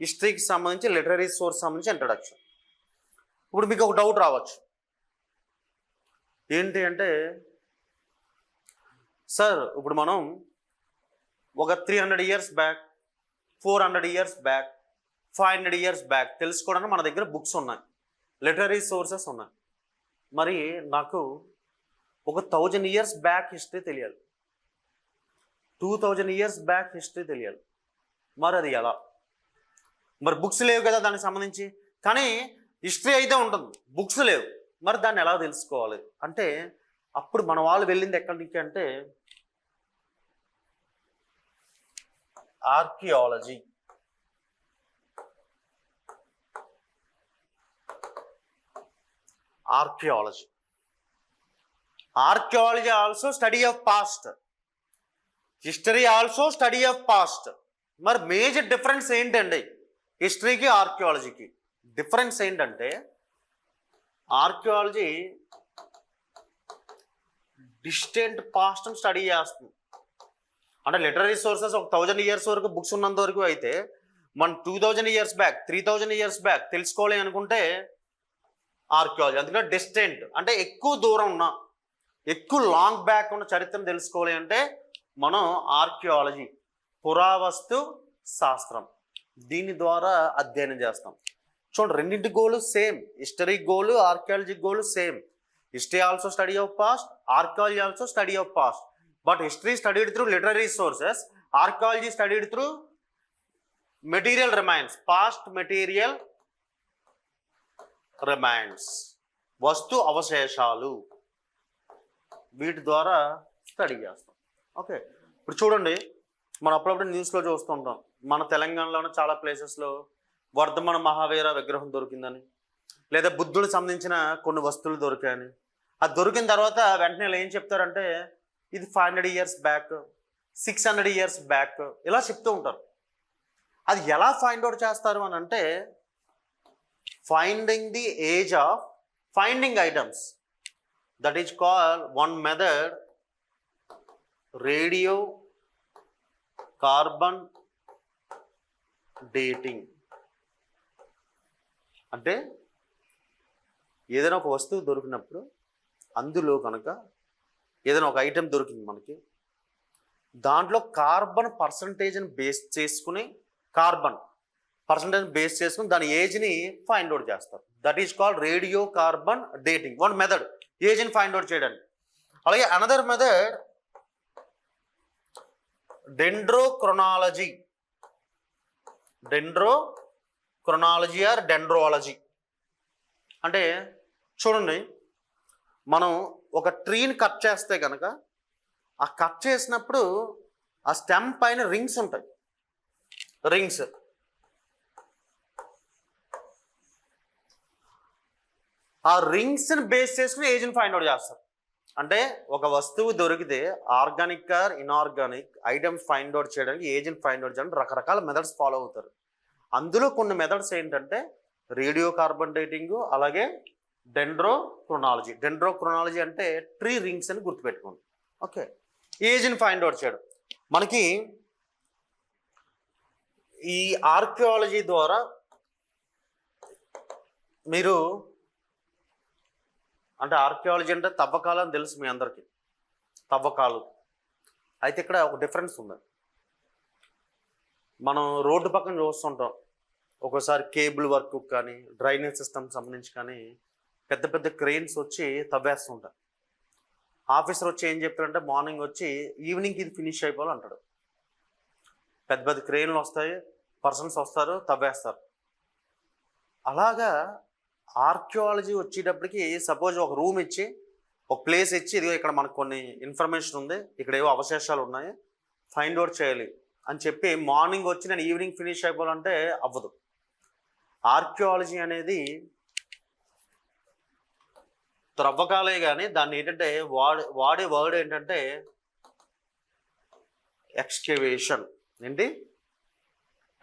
హిస్టరీకి సంబంధించి, లిటరరీ సోర్స్ సంబంధించి ఇంట్రడక్షన్. ఇప్పుడు మీకు ఒక డౌట్ రావచ్చు, ఏంటి అంటే సార్ ఇప్పుడు మనం ఒక 300 years back, 400 years back, 500 years back తెలుసుకోవడానికి మన దగ్గర బుక్స్ ఉన్నాయి, లిటరరీ సోర్సెస్ ఉన్నాయి. మరి నాకు ఒక 1000 ఇయర్స్ బ్యాక్ హిస్టరీ తెలియాలి, 2000 ఇయర్స్ బ్యాక్ హిస్టరీ తెలియాలి. మరి అది ఎలా? మరి బుక్స్ లేవు కదా దానికి సంబంధించి. కానీ హిస్టరీ అయితే ఉంటుంది, బుక్స్ లేవు. మరి దాన్ని ఎలా తెలుసుకోవాలి అంటే అప్పుడు మన వాళ్ళు వెళ్ళింది ఎక్కడికి అంటే archaeology. Archaeology also study of past, history also study of past. మరి మేజర్ డిఫరెన్స్ ఏంటండి హిస్టరీకి ఆర్కియాలజీకి? డిఫరెన్స్ ఏంటంటే ఆర్కియాలజీ డిస్టెంట్ పాస్ట్ని స్టడీ చేస్తుంది. అంటే లిటరరీ సోర్సెస్ ఒక 1000 ఇయర్స్ వరకు బుక్స్ ఉన్నంత వరకు అయితే మనం 2000 ఇయర్స్ బ్యాక్, 3000 ఇయర్స్ బ్యాక్ తెలుసుకోవాలి అనుకుంటే ఆర్కియాలజీ. అందుకని డిస్టెంట్ అంటే ఎక్కువ దూరం ఉన్న, ఎక్కువ లాంగ్ బ్యాక్ ఉన్న చరిత్రను తెలుసుకోవాలి అంటే మనం ఆర్కియాలజీ, పురావస్తు శాస్త్రం, దీని ద్వారా అధ్యయనం చేస్తాం. చూడండి, రెండింటి goal same. History goal, archaeology goal same. History also study of past, archaeology also study of past. But history studied through literary sources, archaeology studied through material remains, past material remains, వస్తు అవశేషాలు, వీటి ద్వారా study చేస్తాం. Okay, ఇప్పుడు చూడండి, మనం అప్పుడప్పుడు న్యూస్లో చూస్తుంటాం, మన తెలంగాణలోనే చాలా ప్లేసెస్లో వర్ధమన మహావీర విగ్రహం దొరికిందని, లేదా బుద్ధుడికి సంబంధించిన కొన్ని వస్తువులు దొరికాయని. అది దొరికిన తర్వాత వెంటనే ఏం చెప్తారంటే ఇది 500 ఇయర్స్ బ్యాక్, 600 ఇయర్స్ బ్యాక్ ఇలా చెప్తూ ఉంటారు. అది ఎలా ఫైండ్ అవుట్ చేస్తారు అని అంటే finding the age of finding items, that is called one method radio carbon dating. అంటే ఏదైనా ఒక వస్తువు దొరికినప్పుడు అందులో కనుక ఏదైనా ఒక ఐటెం దొరికింది మనకి, దాంట్లో కార్బన్ పర్సంటేజ్ని బేస్ చేసుకుని దాని ఏజ్ని ఫైండ్ అవుట్ చేస్తారు. That is called radio carbon dating, one method ఏజ్ని ఫైండ్ అవుట్ చేయడానికి. అలాగే another method dendrochronology or dendrology. అంటే చూడండి, మనం ఒక ట్రీని కట్ చేస్తే కనుక ఆ కట్ చేసినప్పుడు ఆ స్టెమ్ పైన రింగ్స్ ఉంటాయి. ఆ రింగ్స్ని బేస్ చేసుకుని ఏజ్ని ఫైండ్ అవుట్ చేస్తారు. అంటే ఒక వస్తువు దొరికితే organic or inorganic items find out చేయడానికి, ఏజ్ని ఫైండ్ అవుట్ చేయడానికి రకరకాల మెథడ్స్ ఫాలో అవుతారు. అందులో కొన్ని మెథడ్స్ ఏంటంటే రేడియో కార్బన్ డేటింగ్, అలాగే డెండ్రోక్రొనాలజీ అంటే ట్రీ రింగ్స్ అని గుర్తుపెట్టుకోండి. ఓకే, ఏజ్ని ఫైండ్ అవుట్ చేయడం. మనకి ఈ ఆర్కియాలజీ ద్వారా మీరు అంటే ఆర్కియాలజీ అంటే తవ్వకాలు అని తెలుసు మీ అందరికీ, తవ్వకాలు. అయితే ఇక్కడ ఒక డిఫరెన్స్ ఉంది. మనం రోడ్డు పక్కన చూస్తుంటాం, ఒక్కోసారి కేబుల్ వర్క్ కానీ డ్రైనేజ్ సిస్టమ్ సంబంధించి కానీ పెద్ద పెద్ద క్రెయిన్స్ వచ్చి తవ్వేస్తుంటారు. ఆఫీసర్ వచ్చి ఏం చెప్తారంటే మార్నింగ్ వచ్చి ఈవినింగ్కి ఇది ఫినిష్ అయిపోవాలి అంటాడు. పెద్ద పెద్ద క్రెయిన్లు వస్తాయి, పర్సన్స్ వస్తారు, తవ్వేస్తారు. అలాగా ఆర్కియాలజీ వచ్చేటప్పటికి సపోజ్ ఒక రూమ్ ఇచ్చి, ఒక ప్లేస్ ఇచ్చి, ఇదిగో ఇక్కడ మనకు కొన్ని ఇన్ఫర్మేషన్ ఉంది, ఇక్కడ ఏవో అవశేషాలు ఉన్నాయి, ఫైండ్ అవుట్ చేయాలి అని చెప్పి మార్నింగ్ వచ్చి నేను ఈవినింగ్ ఫినిష్ అయిపోవాలంటే అవ్వదు. ఆర్కియాలజీ అనేది త్రవ్వకాలే కానీ దాన్ని ఏంటంటే వాడే వర్డ్ ఏంటంటే ఎక్స్కవేషన్. ఏంటి?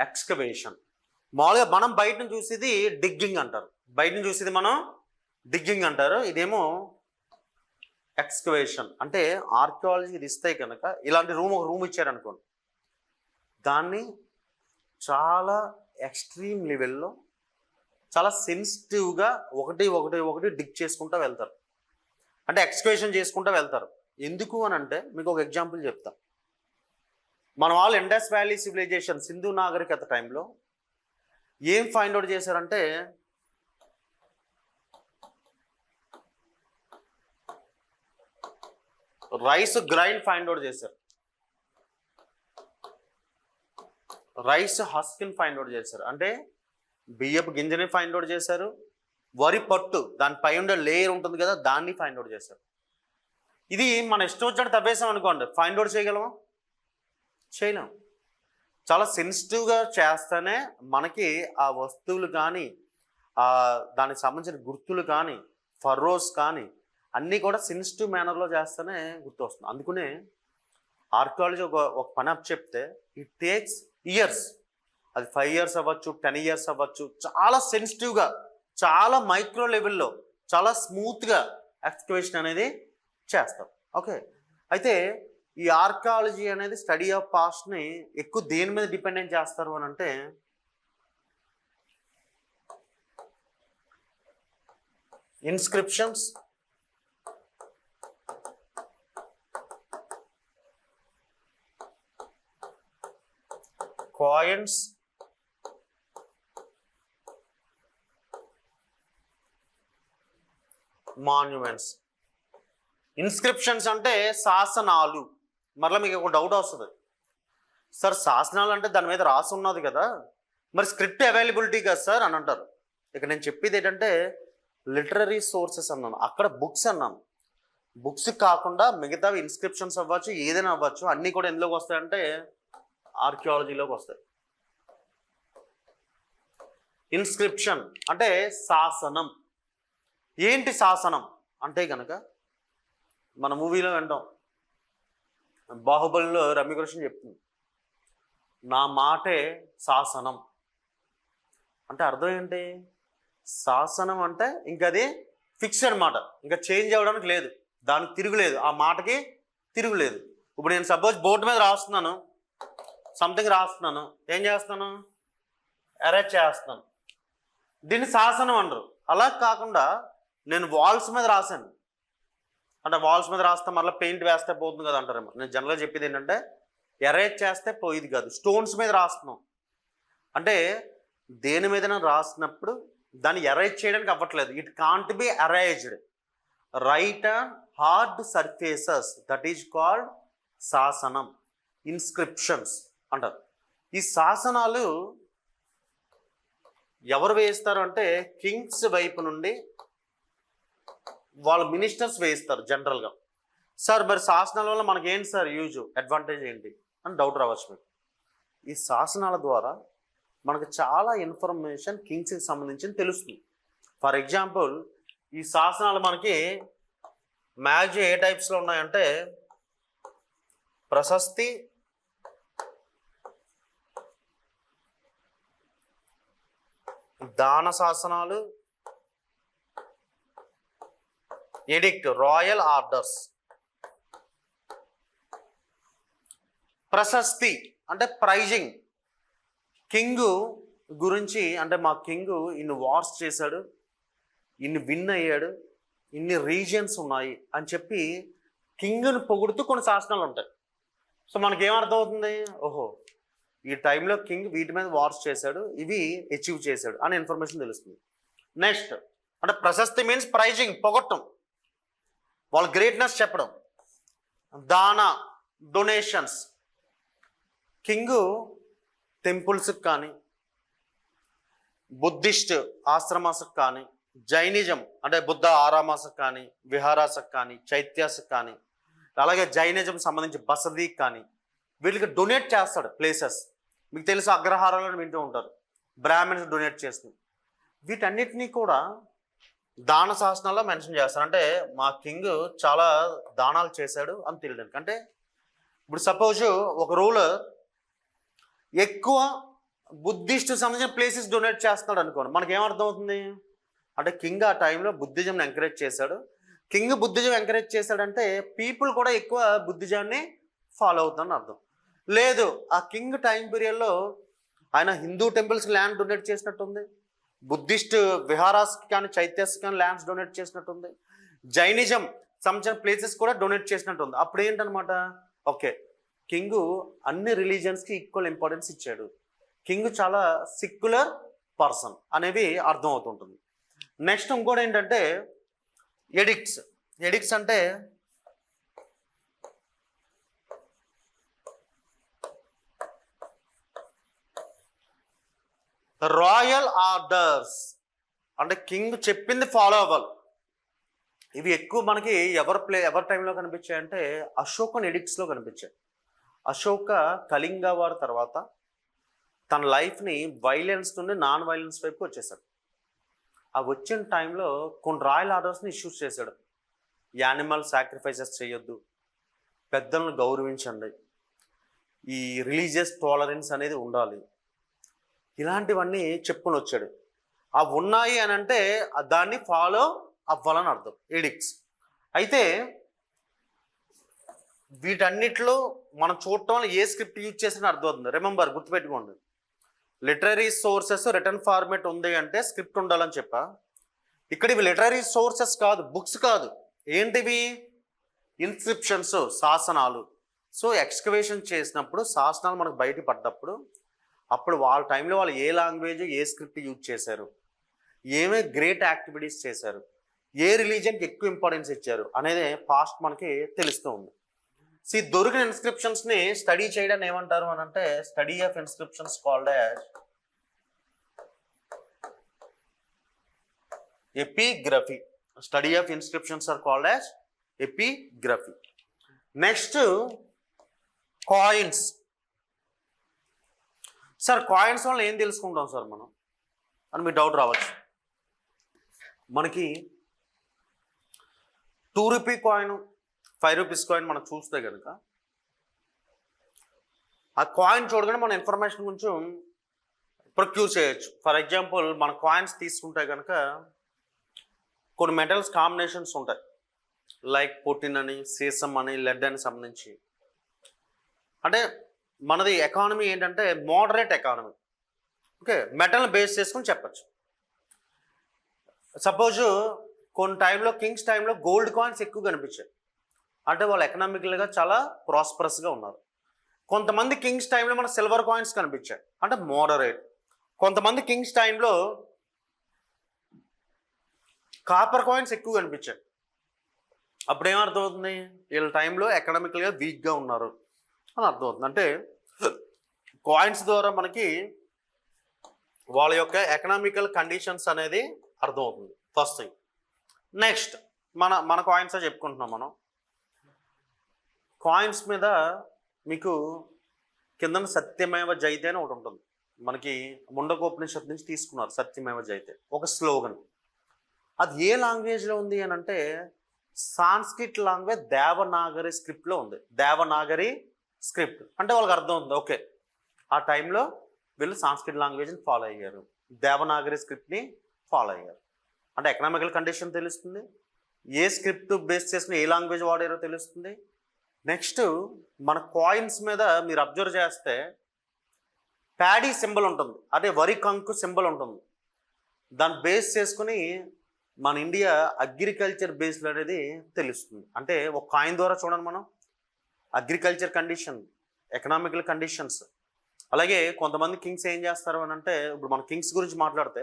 ఎక్స్కవేషన్. మామూలుగా మనం బయట నుంచి చూసేది డిగ్గింగ్ అంటారు, బయట నుంచి చూసేది మనం డిగ్గింగ్ అంటారు, ఇదేమో ఎక్స్కవేషన్. అంటే ఆర్కియాలజీ ఇస్తే కనుక ఇలాంటి ఒక రూమ్ ఇచ్చారనుకోండి, దాన్ని చాలా ఎక్స్ట్రీమ్ లెవెల్లో చాలా సెన్సిటివ్గా ఒకటి డిగ్ చేసుకుంటూ వెళ్తారు, అంటే ఎక్స్కవేషన్ చేసుకుంటూ వెళ్తారు. ఎందుకు అని అంటే మీకు ఒక ఎగ్జాంపుల్ చెప్తా. మన వాళ్ళు ఇండస్ వ్యాలీ సివిలైజేషన్, సింధు నాగరికత టైంలో ఏం ఫైండ్ అవుట్ చేశారంటే రైస్ గ్రైండ్ ఫైండ్ అవుట్ చేశారు, రైస్ హస్కిన్ ఫైండ్ అవుట్ చేశారు, అంటే బియ్యపు గింజని ఫైండ్ అవుట్ చేశారు, వరి పట్టు దానిపై ఉండే లేయర్ ఉంటుంది కదా దాన్ని ఫైండ్ అవుట్ చేశారు. ఇది మన ఇష్టం వచ్చినట్టు తవ్వేసాం అనుకోండి, ఫైండ్ అవుట్ చేయగలమా? చేయలేం. చాలా సెన్సిటివ్గా చేస్తేనే మనకి ఆ వస్తువులు కానీ దానికి సంబంధించిన గుర్తులు కానీ ఫర్రోస్ కానీ అన్నీ కూడా సెన్సిటివ్ మేనర్లో చేస్తేనే గుర్తు వస్తుంది. అందుకనే ఆర్కియాలజీ ఒక పని అప్ చెప్తే ఇట్ టేక్స్ ఇయర్స్, అది 5 years అవ్వచ్చు, 10 years అవ్వచ్చు, చాలా సెన్సిటివ్గా చాలా మైక్రో లెవెల్లో చాలా స్మూత్గా ఎక్స్కవేషన్ అనేది చేస్తాం. ఓకే, అయితే ఈ ఆర్కియాలజీ అనేది స్టడీ ఆఫ్ పాస్ట్ని ఎక్కువ దేని మీద డిపెండెంట్ చేస్తారు అని అంటే ఇన్స్క్రిప్షన్స్, కాయిన్స్, మాన్యుమెంట్స్. ఇన్స్క్రిప్షన్స్ అంటే శాసనాలు. మరలా మీకు ఒక డౌట్ వస్తుంది, సార్ శాసనాలు అంటే దాని మీద రాసి ఉన్నది కదా, మరి స్క్రిప్ట్ అవైలబిలిటీ కదా సార్ అని అంటారు. ఇక నేను చెప్పేది ఏంటంటే లిటరరీ సోర్సెస్ అన్నాను, అక్కడ బుక్స్ అన్నాను. బుక్స్ కాకుండా మిగతావి ఇన్స్క్రిప్షన్స్ అవ్వచ్చు, ఏదైనా అవ్వచ్చు, అన్నీ కూడా ఎందులోకి వస్తాయంటే ఆర్కియాలజీలోకి వస్తాయి. ఇన్స్క్రిప్షన్ అంటే శాసనం. ఏంటి శాసనం అంటే కనుక మన మూవీలో వింటాం, బాహుబలిలో రమ్యకృష్ణ చెప్తుంది, నా మాటే శాసనం. అంటే అర్థం ఏంటి? శాసనం అంటే ఇంకా అది ఫిక్స్డ్ మాట, ఇంకా చేంజ్ అవ్వడానికి లేదు, దానికి తిరుగులేదు, ఆ మాటకి తిరుగులేదు. ఇప్పుడు నేను సపోజ్ బోర్డు మీద రాస్తున్నాను, సంథింగ్ రాస్తున్నాను, ఏం చేస్తున్నాను? అరేంజ్ చేస్తున్నాను, దీన్ని శాసనం అంటారు. అలా కాకుండా నేను వాల్స్ మీద రాశాను అంటే వాల్స్ మీద రాస్తే మళ్ళీ పెయింట్ వేస్తే పోతుంది కదా అంటారేమో. నేను జనరల్గా చెప్పేది ఏంటంటే ఎరేజ్ చేస్తే పోయేది కాదు, స్టోన్స్ మీద రాస్తున్నాం అంటే దేని మీద రాసినప్పుడు దాన్ని ఎరేజ్ చేయడానికి అవ్వట్లేదు, it can't be erased. Right on hard surfaces, that is called శాసనం, ఇన్స్క్రిప్షన్స్ అంటారు. ఈ శాసనాలు ఎవరు వేస్తారు అంటే కింగ్స్ వైపు నుండి వాళ్ళ మినిస్టర్స్ వేయిస్తారు జనరల్గా. సార్ మరి శాసనాల వల్ల మనకి ఏంటి సార్ యూజ్, అడ్వాంటేజ్ ఏంటి అని డౌట్ రావచ్చు మీకు. ఈ శాసనాల ద్వారా మనకు చాలా ఇన్ఫర్మేషన్ కింగ్స్కి సంబంధించి తెలుస్తుంది. ఫర్ ఎగ్జాంపుల్ ఈ శాసనాలు మనకి మ్యాక్సిమం ఏ టైప్స్లో ఉన్నాయంటే ప్రశస్తి, దాన శాసనాలు, ఎడిక్ట్, రాయల్ ఆర్డర్స్. ప్రశస్తి అంటే ప్రైజింగ్, కింగ్ గురించి అంటే మా కింగ్ ఇన్ని వార్స్ చేశాడు, ఇన్ని విన్ అయ్యాడు, ఇన్ని రీజియన్స్ ఉన్నాయి అని చెప్పి కింగ్ని పొగుడుతూ కొన్ని శాసనాలు ఉంటాయి. సో మనకేమర్థం అవుతుంది, ఓహో ఈ టైంలో కింగ్ వీటి మీద వార్స్ చేశాడు, ఇవి అచీవ్ చేశాడు అనే ఇన్ఫర్మేషన్ తెలుస్తుంది. నెక్స్ట్ అంటే ప్రశస్తి మీన్స్ ప్రైజింగ్, పొగట్టం, వాళ్ళ గ్రేట్నెస్ చెప్పడం. దాన, డొనేషన్స్, కింగ్ టెంపుల్స్కి కానీ, బుద్ధిస్ట్ ఆశ్రమాలకు కానీ, జైనిజం అంటే బుద్ధ ఆరామాలకు కానీ, విహారాలకు కానీ, చైత్యాలకు కానీ, అలాగే జైనిజం సంబంధించి బసదీకి కానీ వీళ్ళకి డొనేట్ చేస్తాడు ప్లేసెస్. మీకు తెలుసు అగ్రహారాలను వింటూ ఉంటారు, బ్రాహ్మణ్స్ డొనేట్ చేస్తుంది. వీటన్నిటినీ కూడా దాన శాసనాల్లో మెన్షన్ చేస్తారు. అంటే మా కింగ్ చాలా దానాలు చేశాడు అని తెలియడానికి. అంటే ఇప్పుడు సపోజ్ ఒక రూలర్ ఎక్కువ బుద్ధిస్ట్ సంబంధించిన ప్లేసెస్ డొనేట్ చేస్తున్నాడు అనుకోండి, మనకి ఏమర్థం అవుతుంది అంటే కింగ్ ఆ టైంలో బుద్ధిజంని ఎంకరేజ్ చేశాడు. కింగ్ బుద్ధిజం ఎంకరేజ్ చేశాడంటే పీపుల్ కూడా ఎక్కువ బుద్ధిజాన్ని ఫాలో అవుతుందని అర్థం. లేదు, ఆ కింగ్ టైం పీరియడ్లో ఆయన హిందూ టెంపుల్స్కి ల్యాండ్ డొనేట్ చేసినట్టుంది, బుద్ధిస్ట్ విహారాస్కి కానీ చైత్యాస్కి కానీ ల్యాండ్స్ డొనేట్ చేసినట్టుంది, జైనిజం సంబంధించిన ప్లేసెస్ కూడా డొనేట్ చేసినట్టుంది. అప్పుడు ఏంటనమాట, ఓకే కింగ్ అన్ని రిలీజియన్స్కి ఈక్వల్ ఇంపార్టెన్స్ ఇచ్చాడు, కింగ్ చాలా సెక్యులర్ పర్సన్ అనేవి అర్థం అవుతుంటుంది. నెక్స్ట్ ఇంకోటి ఏంటంటే ఎడిక్ట్స్. ఎడిక్ట్స్ అంటే రాయల్ ఆర్డర్స్, అంటే కింగ్ చెప్పింది ఫాలో అవ్వాలి. ఇవి ఎక్కువ మనకి ఎవరి టైంలో కనిపించాయంటే అశోకన్ ఎడిక్ట్స్లో కనిపించాయి. అశోక కళింగ వారి తర్వాత తన లైఫ్ని వైలెన్స్ నుండి నాన్ వైలెన్స్ వైపు వచ్చేసాడు. ఆ వచ్చిన టైంలో కొన్ని రాయల్ ఆర్డర్స్ని ఇష్యూస్ చేశాడు. యానిమల్ సాక్రిఫైసెస్ చేయొద్దు, పెద్దలను గౌరవించండి, ఈ రిలీజియస్ టాలరెన్స్ అనేది ఉండాలి, ఇలాంటివన్నీ చెప్పుకొని వచ్చాడు. అవి ఉన్నాయి అని అంటే దాన్ని ఫాలో అవ్వాలని అర్థం ఎడిక్ట్స్. అయితే వీటన్నిటిలో మనం చూడటం ఏ స్క్రిప్ట్ యూజ్ చేసినా అర్థం అవుతుంది. రిమెంబర్, గుర్తుపెట్టుకోండి, లిటరరీ సోర్సెస్ రిటర్న్ ఫార్మేట్ ఉంది అంటే స్క్రిప్ట్ ఉండాలని చెప్పా. ఇక్కడ ఇవి లిటరరీ సోర్సెస్ కాదు, బుక్స్ కాదు, ఏంటివి ఇన్స్క్రిప్షన్స్, శాసనాలు. సో ఎక్స్కవేషన్ చేసినప్పుడు శాసనాలు మనకు బయట పడ్డప్పుడు అప్పుడు వాళ్ళ టైంలో వాళ్ళు ఏ లాంగ్వేజ్ ఏ స్క్రిప్ట్ యూజ్ చేశారు, ఏమే గ్రేట్ యాక్టివిటీస్ చేశారు, ఏ రిలీజియన్కి ఎక్కువ ఇంపార్టెన్స్ ఇచ్చారు అనేది పాస్ట్ మనకి తెలుస్తూ ఉంది. సో దొరికిన ఇన్స్క్రిప్షన్స్ని స్టడీ చేయడాన్ని ఏమంటారు అని అంటే study of inscriptions called as epigraphy. Study of inscriptions are called as epigraphy. Next coins. Sir coins వల్ల ఏం తెలుసుకుంటాం సార్ మనం అని మీ డౌట్ రావచ్చు. మనకి 2 రూపీ కాయిన్, 5 రూపీస్ కాయిన్ మనం చూస్తే కనుక ఆ కాయిన్ చూడగానే మన ఇన్ఫర్మేషన్ కొంచెం ప్రొక్యూర్ చేయొచ్చు. ఫర్ ఎగ్జాంపుల్ మన కాయిన్స్ తీసుకుంటే కనుక కొన్ని మెటల్స్ కాంబినేషన్స్ ఉంటాయి, లైక్ పొటిన్ అని, సీసం అని, లెడ్ అని సంబంధించి. అంటే మనది ఎకానమీ ఏంటంటే మోడరేట్ ఎకానమీ. ఓకే, మెటల్ని బేస్ చేసుకుని చెప్పచ్చు. సపోజ్ కొన్ని టైంలో కింగ్స్ టైంలో గోల్డ్ కాయిన్స్ ఎక్కువ కనిపించాయి, అంటే వాళ్ళు ఎకనామికల్గా చాలా ప్రాస్పరస్గా ఉన్నారు. కొంతమంది కింగ్స్ టైంలో మన సిల్వర్ కాయిన్స్ కనిపించాయి, అంటే మోడరేట్. కొంతమంది కింగ్స్ టైంలో కాపర్ కాయిన్స్ ఎక్కువ కనిపించాయి. అప్పుడు ఏమర్థమవుతుంది, వీళ్ళ టైంలో ఎకనామికల్గా వీక్గా ఉన్నారు అని అర్థమవుతుంది. అంటే కాయిన్స్ ద్వారా మనకి వాళ్ళ యొక్క ఎకనామికల్ కండిషన్స్ అనేది అర్థమవుతుంది, ఫస్ట్ థింగ్. నెక్స్ట్ మన కాయిన్సే చెప్పుకుంటున్నాం మనం. కాయిన్స్ మీద మీకు కింద సత్యమేవ జయతే అని ఒకటి ఉంటుంది, మనకి ముండకోపనిషత్తు నుంచి తీసుకున్నారు. సత్యమేవ జయతే ఒక స్లోగన్. అది ఏ లాంగ్వేజ్లో ఉంది అని అంటే సాంస్క్రిట్ లాంగ్వేజ్ దేవనాగరి స్క్రిప్ట్లో ఉంది. దేవనాగరి స్క్రిప్ట్ అంటే వాళ్ళకి అర్థం ఉంది, ఓకే ఆ టైంలో వీళ్ళు సాంస్క్రిట్ లాంగ్వేజ్ని ఫాలో అయ్యారు, దేవనాగరి స్క్రిప్ట్ని ఫాలో అయ్యారు. అంటే ఎకనామికల్ కండిషన్ తెలుస్తుంది, ఏ స్క్రిప్ట్ బేస్ చేసుకుని ఏ లాంగ్వేజ్ వాడారో తెలుస్తుంది. నెక్స్ట్ మన కాయిన్స్ మీద మీరు అబ్జర్వ్ చేస్తే ప్యాడీ సింబల్ ఉంటుంది, అదే వరి కంకు సింబల్ ఉంటుంది. దాన్ని బేస్ చేసుకుని మన ఇండియా అగ్రికల్చర్ బేస్డ్ అనేది తెలుస్తుంది. అంటే ఒక కాయిన్ ద్వారా చూడండి మనం అగ్రికల్చర్ కండిషన్, ఎకనామికల్ కండిషన్స్. అలాగే కొంతమంది కింగ్స్ ఏం చేస్తారు అని అంటే, ఇప్పుడు మన కింగ్స్ గురించి మాట్లాడితే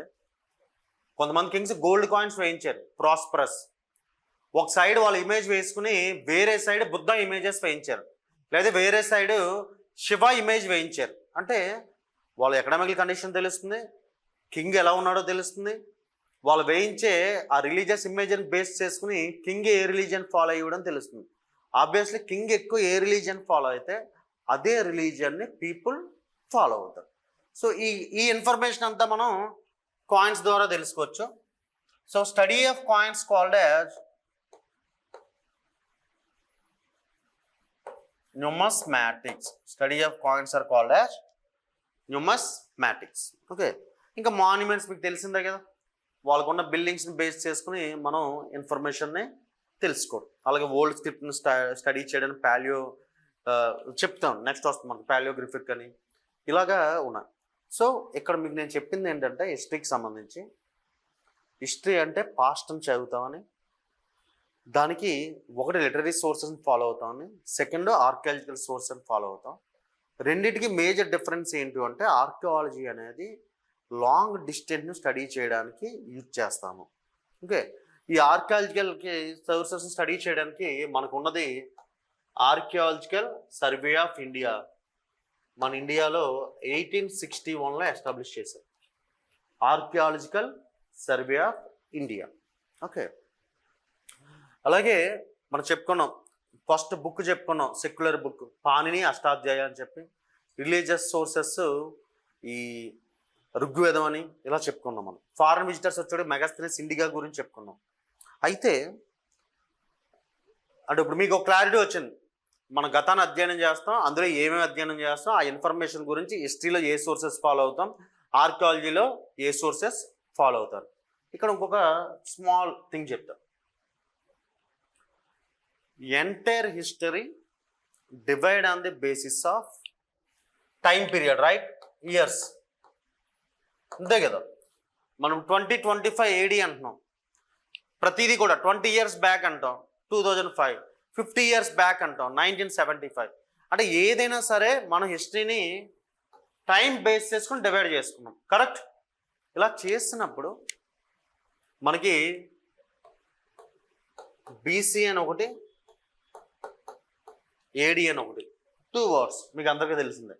కొంతమంది కింగ్స్ గోల్డ్ కాయిన్స్ వేయించారు, ప్రాస్పరస్. ఒక సైడ్ వాళ్ళ ఇమేజ్ వేసుకుని వేరే సైడ్ బుద్ధ ఇమేజెస్ వేయించారు, లేదా వేరే సైడ్ శివ ఇమేజ్ వేయించారు. అంటే వాళ్ళ ఎకనామికల్ కండిషన్ తెలుస్తుంది, కింగ్ ఎలా ఉన్నాడో తెలుస్తుంది. వాళ్ళు వేయించే ఆ రిలీజియస్ ఇమేజ్ని బేస్ చేసుకుని కింగ్ ఏ రిలీజియన్ ఫాలో అయ్యడం తెలుస్తుంది. ఆబ్వియస్లీ కింగ్ ఎక్కువ ఏ రిలీజియన్ ఫాలో అయితే అదే రిలీజియన్ని పీపుల్ ఫాలో అవుతారు. సో ఈ ఇన్ఫర్మేషన్ అంతా మనం కాయిన్స్ ద్వారా తెలుసుకోవచ్చు. So study of coins called as numismatics. Study of coins are called as numismatics. Okay, ఇంకా మాన్యుమెంట్స్ మీకు తెలిసిందే కదా, వాళ్ళకున్న బిల్డింగ్స్ని బేస్ చేసుకుని మనం ఇన్ఫర్మేషన్ని తెలుసుకోవడం. అలాగే ఓల్డ్ స్క్రిప్ట్ని స్టడీ చేయడానికి పాలియో చెప్తాం, నెక్స్ట్ వస్తుంది మనకు పాలియోగ్రఫిక్ అని, ఇలాగా ఉన్నాయి. సో ఇక్కడ మీకు నేను చెప్పింది ఏంటంటే హిస్టరీకి సంబంధించి, హిస్టరీ అంటే పాస్ట్ అని చదువుతామని, దానికి ఒకటి లిటరీ సోర్సెస్ని ఫాలో అవుతామని, సెకండ్ ఆర్కియాలజికల్ సోర్సెస్ని ఫాలో అవుతాం. రెండింటికి మేజర్ డిఫరెన్స్ ఏంటి అంటే ఆర్కియాలజీ అనేది లాంగ్ డిస్టెన్స్ని స్టడీ చేయడానికి యూజ్ చేస్తాము. ఓకే, ఈ ఆర్కియాలజికల్కి సోర్సెస్ని స్టడీ చేయడానికి మనకు ఉన్నది ఆర్కియాలజికల్ సర్వే ఆఫ్ ఇండియా. మన ఇండియాలో 1861లో ఎస్టాబ్లిష్ చేశారు archaeological survey of India. Okay, అలాగే మనం చెప్పుకున్నాం, ఫస్ట్ బుక్ చెప్పుకున్నాం సెక్యులర్ బుక్ పాణిని అష్టాధ్యాయ అని చెప్పి, రిలీజియస్ సోర్సెస్ ఈ ఋగ్వేదం అని ఇలా చెప్పుకున్నాం. మనం ఫారెన్ విజిటర్స్ వచ్చాడు మెగాస్థెనీస్ ఇండికా గురించి చెప్పుకున్నాం. అయితే అంటే ఇప్పుడు మీకు ఒక క్లారిటీ వచ్చింది, మన గతాన్ని అధ్యయనం చేస్తాం, అందులో ఏమేమి అధ్యయనం చేస్తాం, ఆ ఇన్ఫర్మేషన్ గురించి హిస్టరీలో ఏ సోర్సెస్ ఫాలో అవుతాం, ఆర్కియాలజీలో ఏ సోర్సెస్ ఫాలో అవుతారు. ఇక్కడ ఇంకొక స్మాల్ థింగ్ చెప్తాం, entire history divide on the basis of time period, right, years. అంతే కదా, మనం 2025 AD అంటున్నాం, ప్రతిదీ కూడా 20 years బ్యాక్ అంటాం 2005, 50 years బ్యాక్ అంటాం 1975. అంటే ఏదైనా సరే మన హిస్టరీని టైం బేస్ చేసుకుని డివైడ్ చేసుకున్నాం, కరెక్ట్. ఇలా చేసినప్పుడు మనకి BC అని ఒకటి, AD అని ఒకటి, 2 words మీకు అందరికీ తెలిసిందే.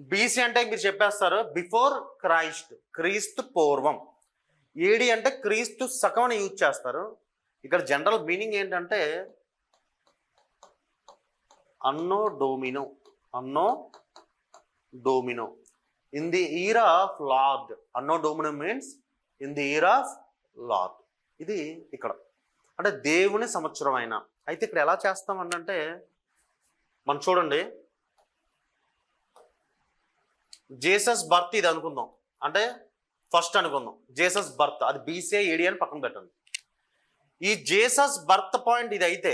BC అంటే మీరు చెప్పేస్తారు బిఫోర్ క్రైస్ట్, క్రీస్తు పూర్వం. AD అంటే క్రీస్తు శకం అని యూజ్ చేస్తారు. ఇక్కడ జనరల్ మీనింగ్ ఏంటంటే Anno Domini, Anno Domini, in the year of lord. Anno Domini means in the year of lord. ఇది ఇక్కడ అంటే దేవుని సంవత్సరం అయినా. అయితే ఇక్కడ ఎలా చేస్తామంటే మనం చూడండి, జీసస్ బర్త్ ఇది అనుకుందాం, అంటే ఫస్ట్ అనుకుందాం జీసస్ బర్త్, అది BC AD అని పక్కన పెట్టండి. ఈ జీసస్ బర్త్ పాయింట్ ఇది అయితే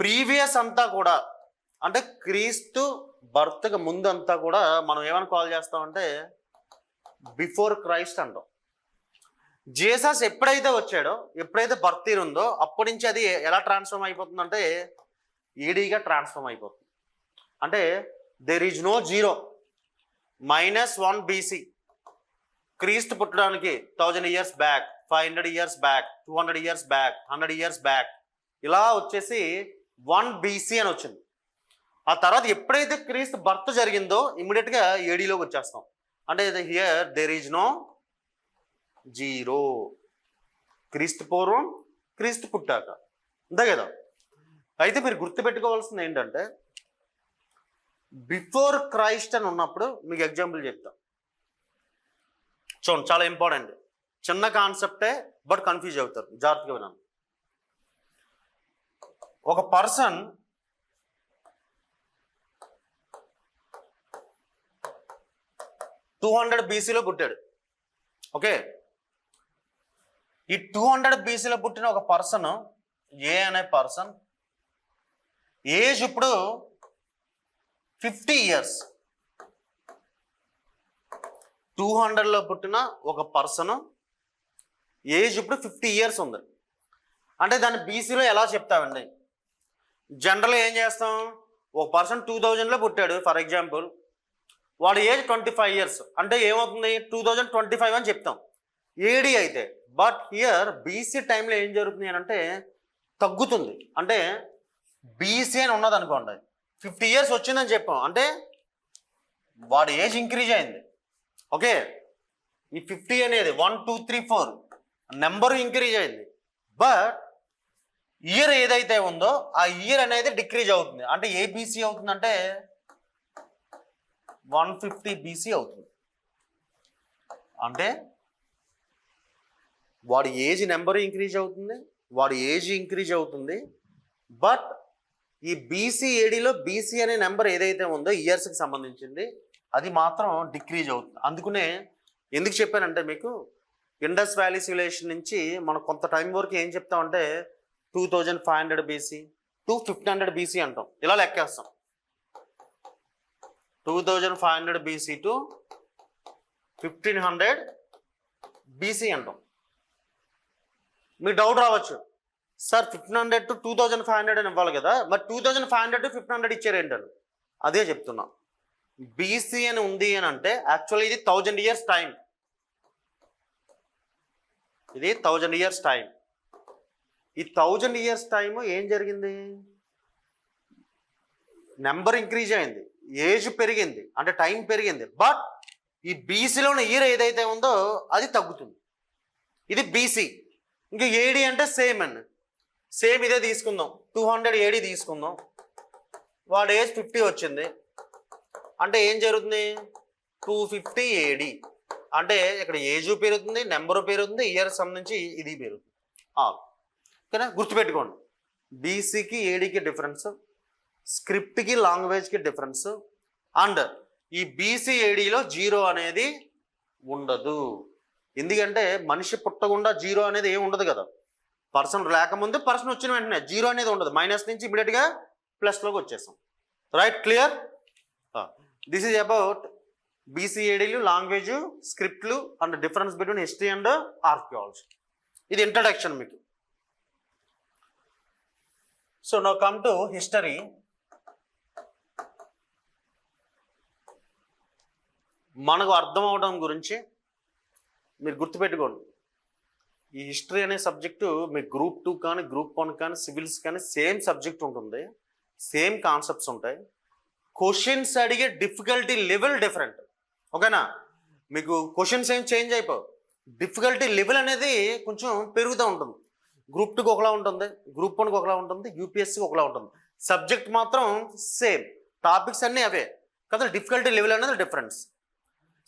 ప్రీవియస్ అంతా కూడా అంటే క్రీస్తు బర్త్కి ముందు అంతా కూడా మనం ఏమని కాల్ చేస్తామంటే బిఫోర్ క్రైస్ట్ అంటాం. జీసస్ ఎప్పుడైతే వచ్చాడో, ఎప్పుడైతే బర్త్ ఇయర్ ఉందో అప్పటి నుంచి అది ఎలా ట్రాన్స్ఫార్మ్ అయిపోతుందంటే ADగా ట్రాన్స్ఫార్మ్ అయిపోతుంది. అంటే there is no zero, -1 BC. క్రీస్తు పుట్టడానికి 1000 years back, 500 years back, 200 years back, 100 years back, ఇలా వచ్చేసి 1 BC అని వచ్చింది. ఆ తర్వాత ఎప్పుడైతే క్రీస్తు బర్త్ జరిగిందో ఇమ్మీడియట్గా ADలోకి వచ్చేస్తాం. అంటే here there is no zero, క్రీస్తు పూర్వం, క్రీస్తు పుట్టాక, అంతే కదా. అయితే మీరు గుర్తుపెట్టుకోవాల్సింది ఏంటంటే బిఫోర్ క్రైస్ట్ అని ఉన్నప్పుడు మీకు ఎగ్జాంపుల్ చెప్తా చూడండి, చాలా ఇంపార్టెంట్, చిన్న కాన్సెప్టే బట్ కన్ఫ్యూజ్ అవుతారు, జాగ్రత్తగా వినండి. ఒక పర్సన్ BCలో పుట్టాడు. ఓకే, ఈ 200 BCలో పుట్టిన ఒక పర్సన్, ఏ అనే పర్సన్ ఏజ్ ఇప్పుడు 50 years. 200లో పుట్టిన ఒక పర్సన్ ఏజ్ ఇప్పుడు 50 years ఉంది. అంటే దాన్ని BCలో ఎలా చెప్తామండి? జనరల్గా ఏం చేస్తాం, ఒక పర్సన్ 2000లో పుట్టాడు ఫర్ ఎగ్జాంపుల్, వాడు ఏజ్ 25 years అంటే ఏమవుతుంది 2025 అని చెప్తాం AD అయితే. బట్ హియర్ BC టైంలో ఏం జరుగుతుంది అని అంటే తగ్గుతుంది. అంటే BC అని ఉన్నది అనుకోండి, 50 years వచ్చిందని చెప్పాం, అంటే వాడి ఏజ్ ఇంక్రీజ్ అయింది. ఓకే, ఈ 50 అనేది 1 2 3 4 నెంబరు ఇంక్రీజ్ అయింది. బట్ ఇయర్ ఏదైతే ఉందో ఆ ఇయర్ అనేది డిక్రీజ్ అవుతుంది. అంటే ఏ BC అవుతుందంటే 150 BC అవుతుంది. అంటే వాడి ఏజ్ నెంబర్ ఇంక్రీజ్ అవుతుంది, వాడి ఏజ్ ఇంక్రీజ్ అవుతుంది. బట్ ఈ బీసీఏడిలో బీసీ అనే నెంబర్ ఏదైతే ఉందో ఇయర్స్కి సంబంధించింది అది మాత్రం డిక్రీజ్ అవుతుంది. అందుకనే ఎందుకు చెప్పానంటే మీకు ఇండస్ వ్యాలీ సివిలైజేషన్ నుంచి మనం కొంత టైం వరకు ఏం చెప్తామంటే 2500 బీసీ టు 1500 బీసీ అంటాం, ఇలా లెక్కేస్తాం. 2500 బీసీ టు 1500 బీసీ అంటాం. మీకు డౌట్ రావచ్చు, సార్ 1500 టు 2500 అని ఇవ్వాలి కదా, మరి 2500 టు 1500 ఇచ్చారు ఏంటని. అదే చెప్తున్నా. బీసీ అని ఉంది అని అంటే యాక్చువల్లీ ఇది 1000 ఇయర్స్ టైం, ఇది 1000 ఇయర్స్ టైం. ఈ 1000 ఇయర్స్ టైం ఏం జరిగింది, నెంబర్ ఇంక్రీజ్ అయింది, ఏజ్ పెరిగింది, అంటే టైం పెరిగింది. బట్ ఈ బీసీలోని ఇయర్ ఏదైతే ఉందో అది తగ్గుతుంది. ఇది బీసీ. ఇంకా ఏడి అంటే సేమ్ అండి, సేమ్ ఇదే తీసుకుందాం, 200 ఏడి తీసుకుందాం. వాడు ఏజ్ 50 వచ్చింది అంటే ఏం జరుగుతుంది, 250 ఏడి అంటే ఇక్కడ ఏజ్ పెరుగుతుంది, నెంబరు పెరుగుతుంది, ఇయర్ సంబంధించి ఇది పెరుగుతుంది. ఓకేనా, గుర్తుపెట్టుకోండి. బీసీకి ఏడికి డిఫరెన్స్, స్క్రిప్ట్కి లాంగ్వేజ్కి డిఫరెన్స్. అండ్ ఈ బీసీ ఏడీలో జీరో అనేది ఉండదు. ఎందుకంటే మనిషి పుట్టకుండా జీరో అనేది ఏమి ఉండదు కదా. పర్సన్ రాకముందు పర్సన్ వచ్చిన వెంటనే జీరో అనేది ఉండదు, మైనస్ నుంచి ఇమీడియట్గా ప్లస్లోకి వచ్చేసాం. Right, clear? This is about బీసీఏడీలు, లాంగ్వేజ్, స్క్రిప్ట్లు and difference between history and archaeology. ఇది ఇంట్రడక్షన్ మీకు. So now come to history. మనకు అర్థం అవడం గురించి మీరు గుర్తుపెట్టుకోండి, ఈ హిస్టరీ అనే సబ్జెక్టు మీకు గ్రూప్ 2 కానీ గ్రూప్ 1 కానీ సివిల్స్ కానీ సేమ్ సబ్జెక్ట్ ఉంటుంది, సేమ్ కాన్సెప్ట్స్ ఉంటాయి. క్వశ్చన్స్ అడిగే డిఫికల్టీ లెవెల్ డిఫరెంట్. ఓకేనా, మీకు క్వశ్చన్స్ ఏం చేంజ్ అయిపోవు, డిఫికల్టీ లెవెల్ అనేది కొంచెం పెరుగుతూ ఉంటుంది. గ్రూప్ 2కి ఒకలా ఉంటుంది, గ్రూప్ 1కి ఒకలా ఉంటుంది, యూపీఎస్సీకి ఒకలా ఉంటుంది. సబ్జెక్ట్ మాత్రం సేమ్, టాపిక్స్ అన్నీ అవే కదా, డిఫికల్టీ లెవెల్ అనేది డిఫరెన్స్.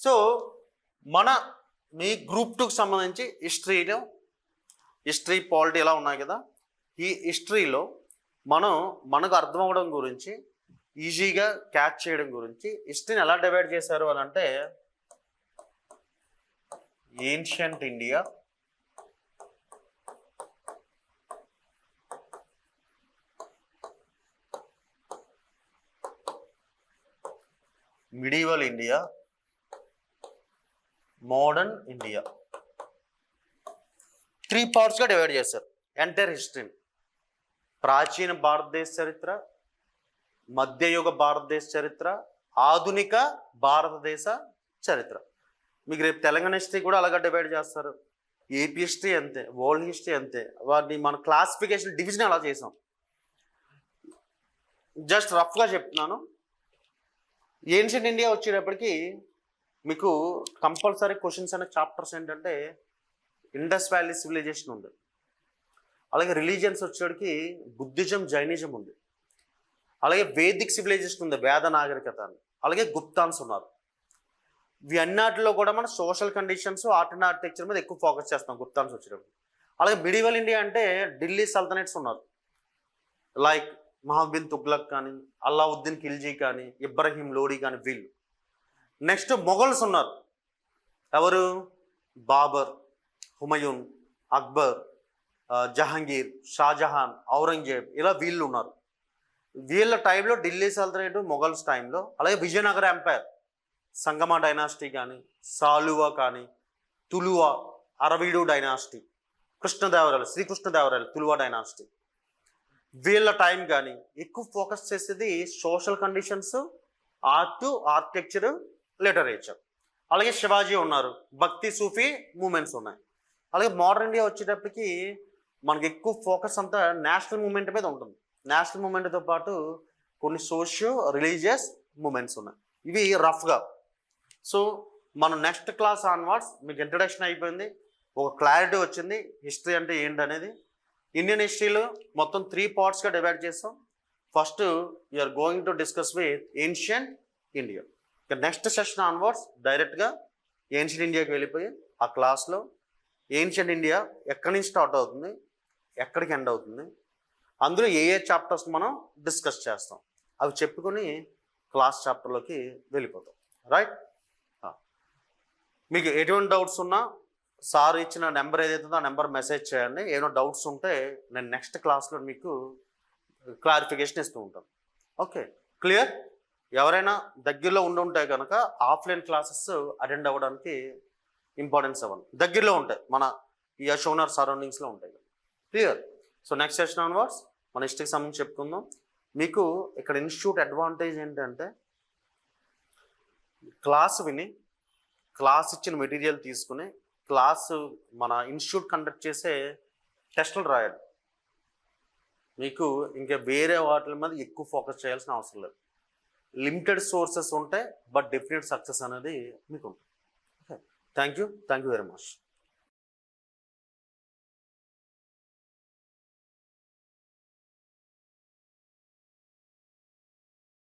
సో మీ గ్రూప్ 2కి సంబంధించి హిస్టరీ పాలిటీ ఎలా ఉన్నాయి కదా, ఈ హిస్టరీలో మనకు అర్థం అవ్వడం గురించి, ఈజీగా క్యాచ్ చేయడం గురించి హిస్టరీని ఎలా డివైడ్ చేశారు అని అంటే, ancient India, medieval India, modern India, 3 పార్ట్స్గా డివైడ్ చేశారు ఎంటైర్ హిస్టరీని. ప్రాచీన భారతదేశ చరిత్ర, మధ్యయుగ భారతదేశ చరిత్ర, ఆధునిక భారతదేశ చరిత్ర. మీకు రేపు తెలంగాణ హిస్టరీ కూడా అలాగా డివైడ్ చేస్తారు, ఏపీ హిస్టరీ అంతే, వరల్డ్ హిస్టరీ అంతే. వాటిని మన క్లాసిఫికేషన్ డివిజన్ అలా చేసాం. జస్ట్ రఫ్గా చెప్తున్నాను. ఏన్షియంట్ ఇండియా వచ్చేటప్పటికి మీకు కంపల్సరీ క్వశ్చన్స్ అనే చాప్టర్స్ ఏంటంటే ఇండస్ వ్యాలీ సివిలైజేషన్ ఉంది, అలాగే రిలీజియన్స్ వచ్చేటికి బుద్ధిజం, జైనిజం ఉంది, అలాగే వేదిక్ సివిలైజేషన్ ఉంది, వేద నాగరికత అని, అలాగే గుప్తాన్స్ ఉన్నారు. ఇవి అన్నిటిలో కూడా మన social conditions, art and architecture మీద ఎక్కువ ఫోకస్ చేస్తాం గుప్తాన్స్ వచ్చేటప్పుడు. అలాగే మిడివల్ ఇండియా అంటే ఢిల్లీ సల్తనేట్స్ ఉన్నారు, లైక్ మహమ్మద్ బిన్ తుగ్లక్ కానీ, అల్లావుద్దీన్ ఖిల్జీ కానీ, ఇబ్రహీం లోడీ కానీ వీళ్ళు. నెక్స్ట్ మొఘల్స్ ఉన్నారు, ఎవరు, బాబర్, హుమయూన్, అక్బర్, జహాంగీర్, షాజహాన్, ఔరంగజేబ్, ఇలా వీళ్ళు ఉన్నారు. వీళ్ళ టైంలో ఢిల్లీ సల్తనేట్ మొఘల్స్ టైంలో. అలాగే విజయనగర ఎంపైర్, సంగమ డైనాసిటీ కానీ, సాలువా కానీ, తులువా, అరవీడు డైనాసిటీ, కృష్ణదేవరాయలు, శ్రీకృష్ణదేవరాయలు, తులువా డైనాసిటీ, వీళ్ళ టైం కానీ ఎక్కువ ఫోకస్ చేసేది social conditions, art, architecture, literature. అలాగే శివాజీ ఉన్నారు, భక్తి, సూఫీ మూమెంట్స్ ఉన్నాయి. అలాగే మోడర్న్ ఇండియా వచ్చేటప్పటికి మనకి ఎక్కువ ఫోకస్ అంతా నేషనల్ మూమెంట్ మీద ఉంటుంది. నేషనల్ మూమెంట్తో పాటు కొన్ని సోషియో రిలీజియస్ మూమెంట్స్ ఉన్నాయి. ఇవి రఫ్గా. సో మనం నెక్స్ట్ క్లాస్ ఆన్వర్డ్స్ మీకు ఇంట్రడక్షన్ అయిపోయింది, ఒక క్లారిటీ వచ్చింది హిస్టరీ అంటే ఏంటనేది. ఇండియన్ హిస్టరీలో మొత్తం 3 పార్ట్స్గా డివైడ్ చేస్తాం. First you are going to discuss with ancient India. ఇక నెక్స్ట్ సెషన్ ఆన్వర్డ్స్ డైరెక్ట్గా ఏన్షియంట్ ఇండియాకి వెళ్ళిపోయి ఆ క్లాస్లో ఏన్షియంట్ ఇండియా ఎక్కడి నుంచి స్టార్ట్ అవుతుంది, ఎక్కడికి ఎండ్ అవుతుంది, అందులో ఏ ఏ చాప్టర్స్ మనం డిస్కస్ చేస్తాం, అవి చెప్పుకొని క్లాస్ చాప్టర్లోకి వెళ్ళిపోతాం. రైట్? మీకు ఎటువంటి డౌట్స్ ఉన్నా సార్ ఇచ్చిన నెంబర్ ఏదైతే ఉందో ఆ నెంబర్ మెసేజ్ చేయండి. ఏమైనా డౌట్స్ ఉంటే నేను నెక్స్ట్ క్లాస్లో మీకు క్లారిఫికేషన్ ఇస్తూ ఉంటాను. Okay, clear? ఎవరైనా దగ్గరలో ఉంటే కనుక ఆఫ్లైన్ క్లాసెస్ అటెండ్ అవ్వడానికి ఇంపార్టెన్స్ ఇవ్వండి. దగ్గరలో ఉంటాయి, మన ఈ అశోనర్ సరౌండింగ్స్లో ఉంటాయి. Clear? So next session onwards మన హిస్టరీకి సంబంధించి చెప్పుకుందాం. మీకు ఇక్కడ ఇన్స్టిట్యూట్ అడ్వాంటేజ్ ఏంటంటే క్లాస్ విని, క్లాస్ ఇచ్చిన మెటీరియల్ తీసుకుని, క్లాసు మన ఇన్స్టిట్యూట్ కండక్ట్ చేసే టెస్టులు రాయాలి. మీకు ఇంకా వేరే వాటి మీద ఎక్కువ ఫోకస్ చేయాల్సిన అవసరం లేదు. లిమిటెడ్ సోర్సెస్ ఉంటాయి, బట్ డెఫినెట్ సక్సెస్ అనేది మీకు ఉంటుంది. Okay, thank you very much.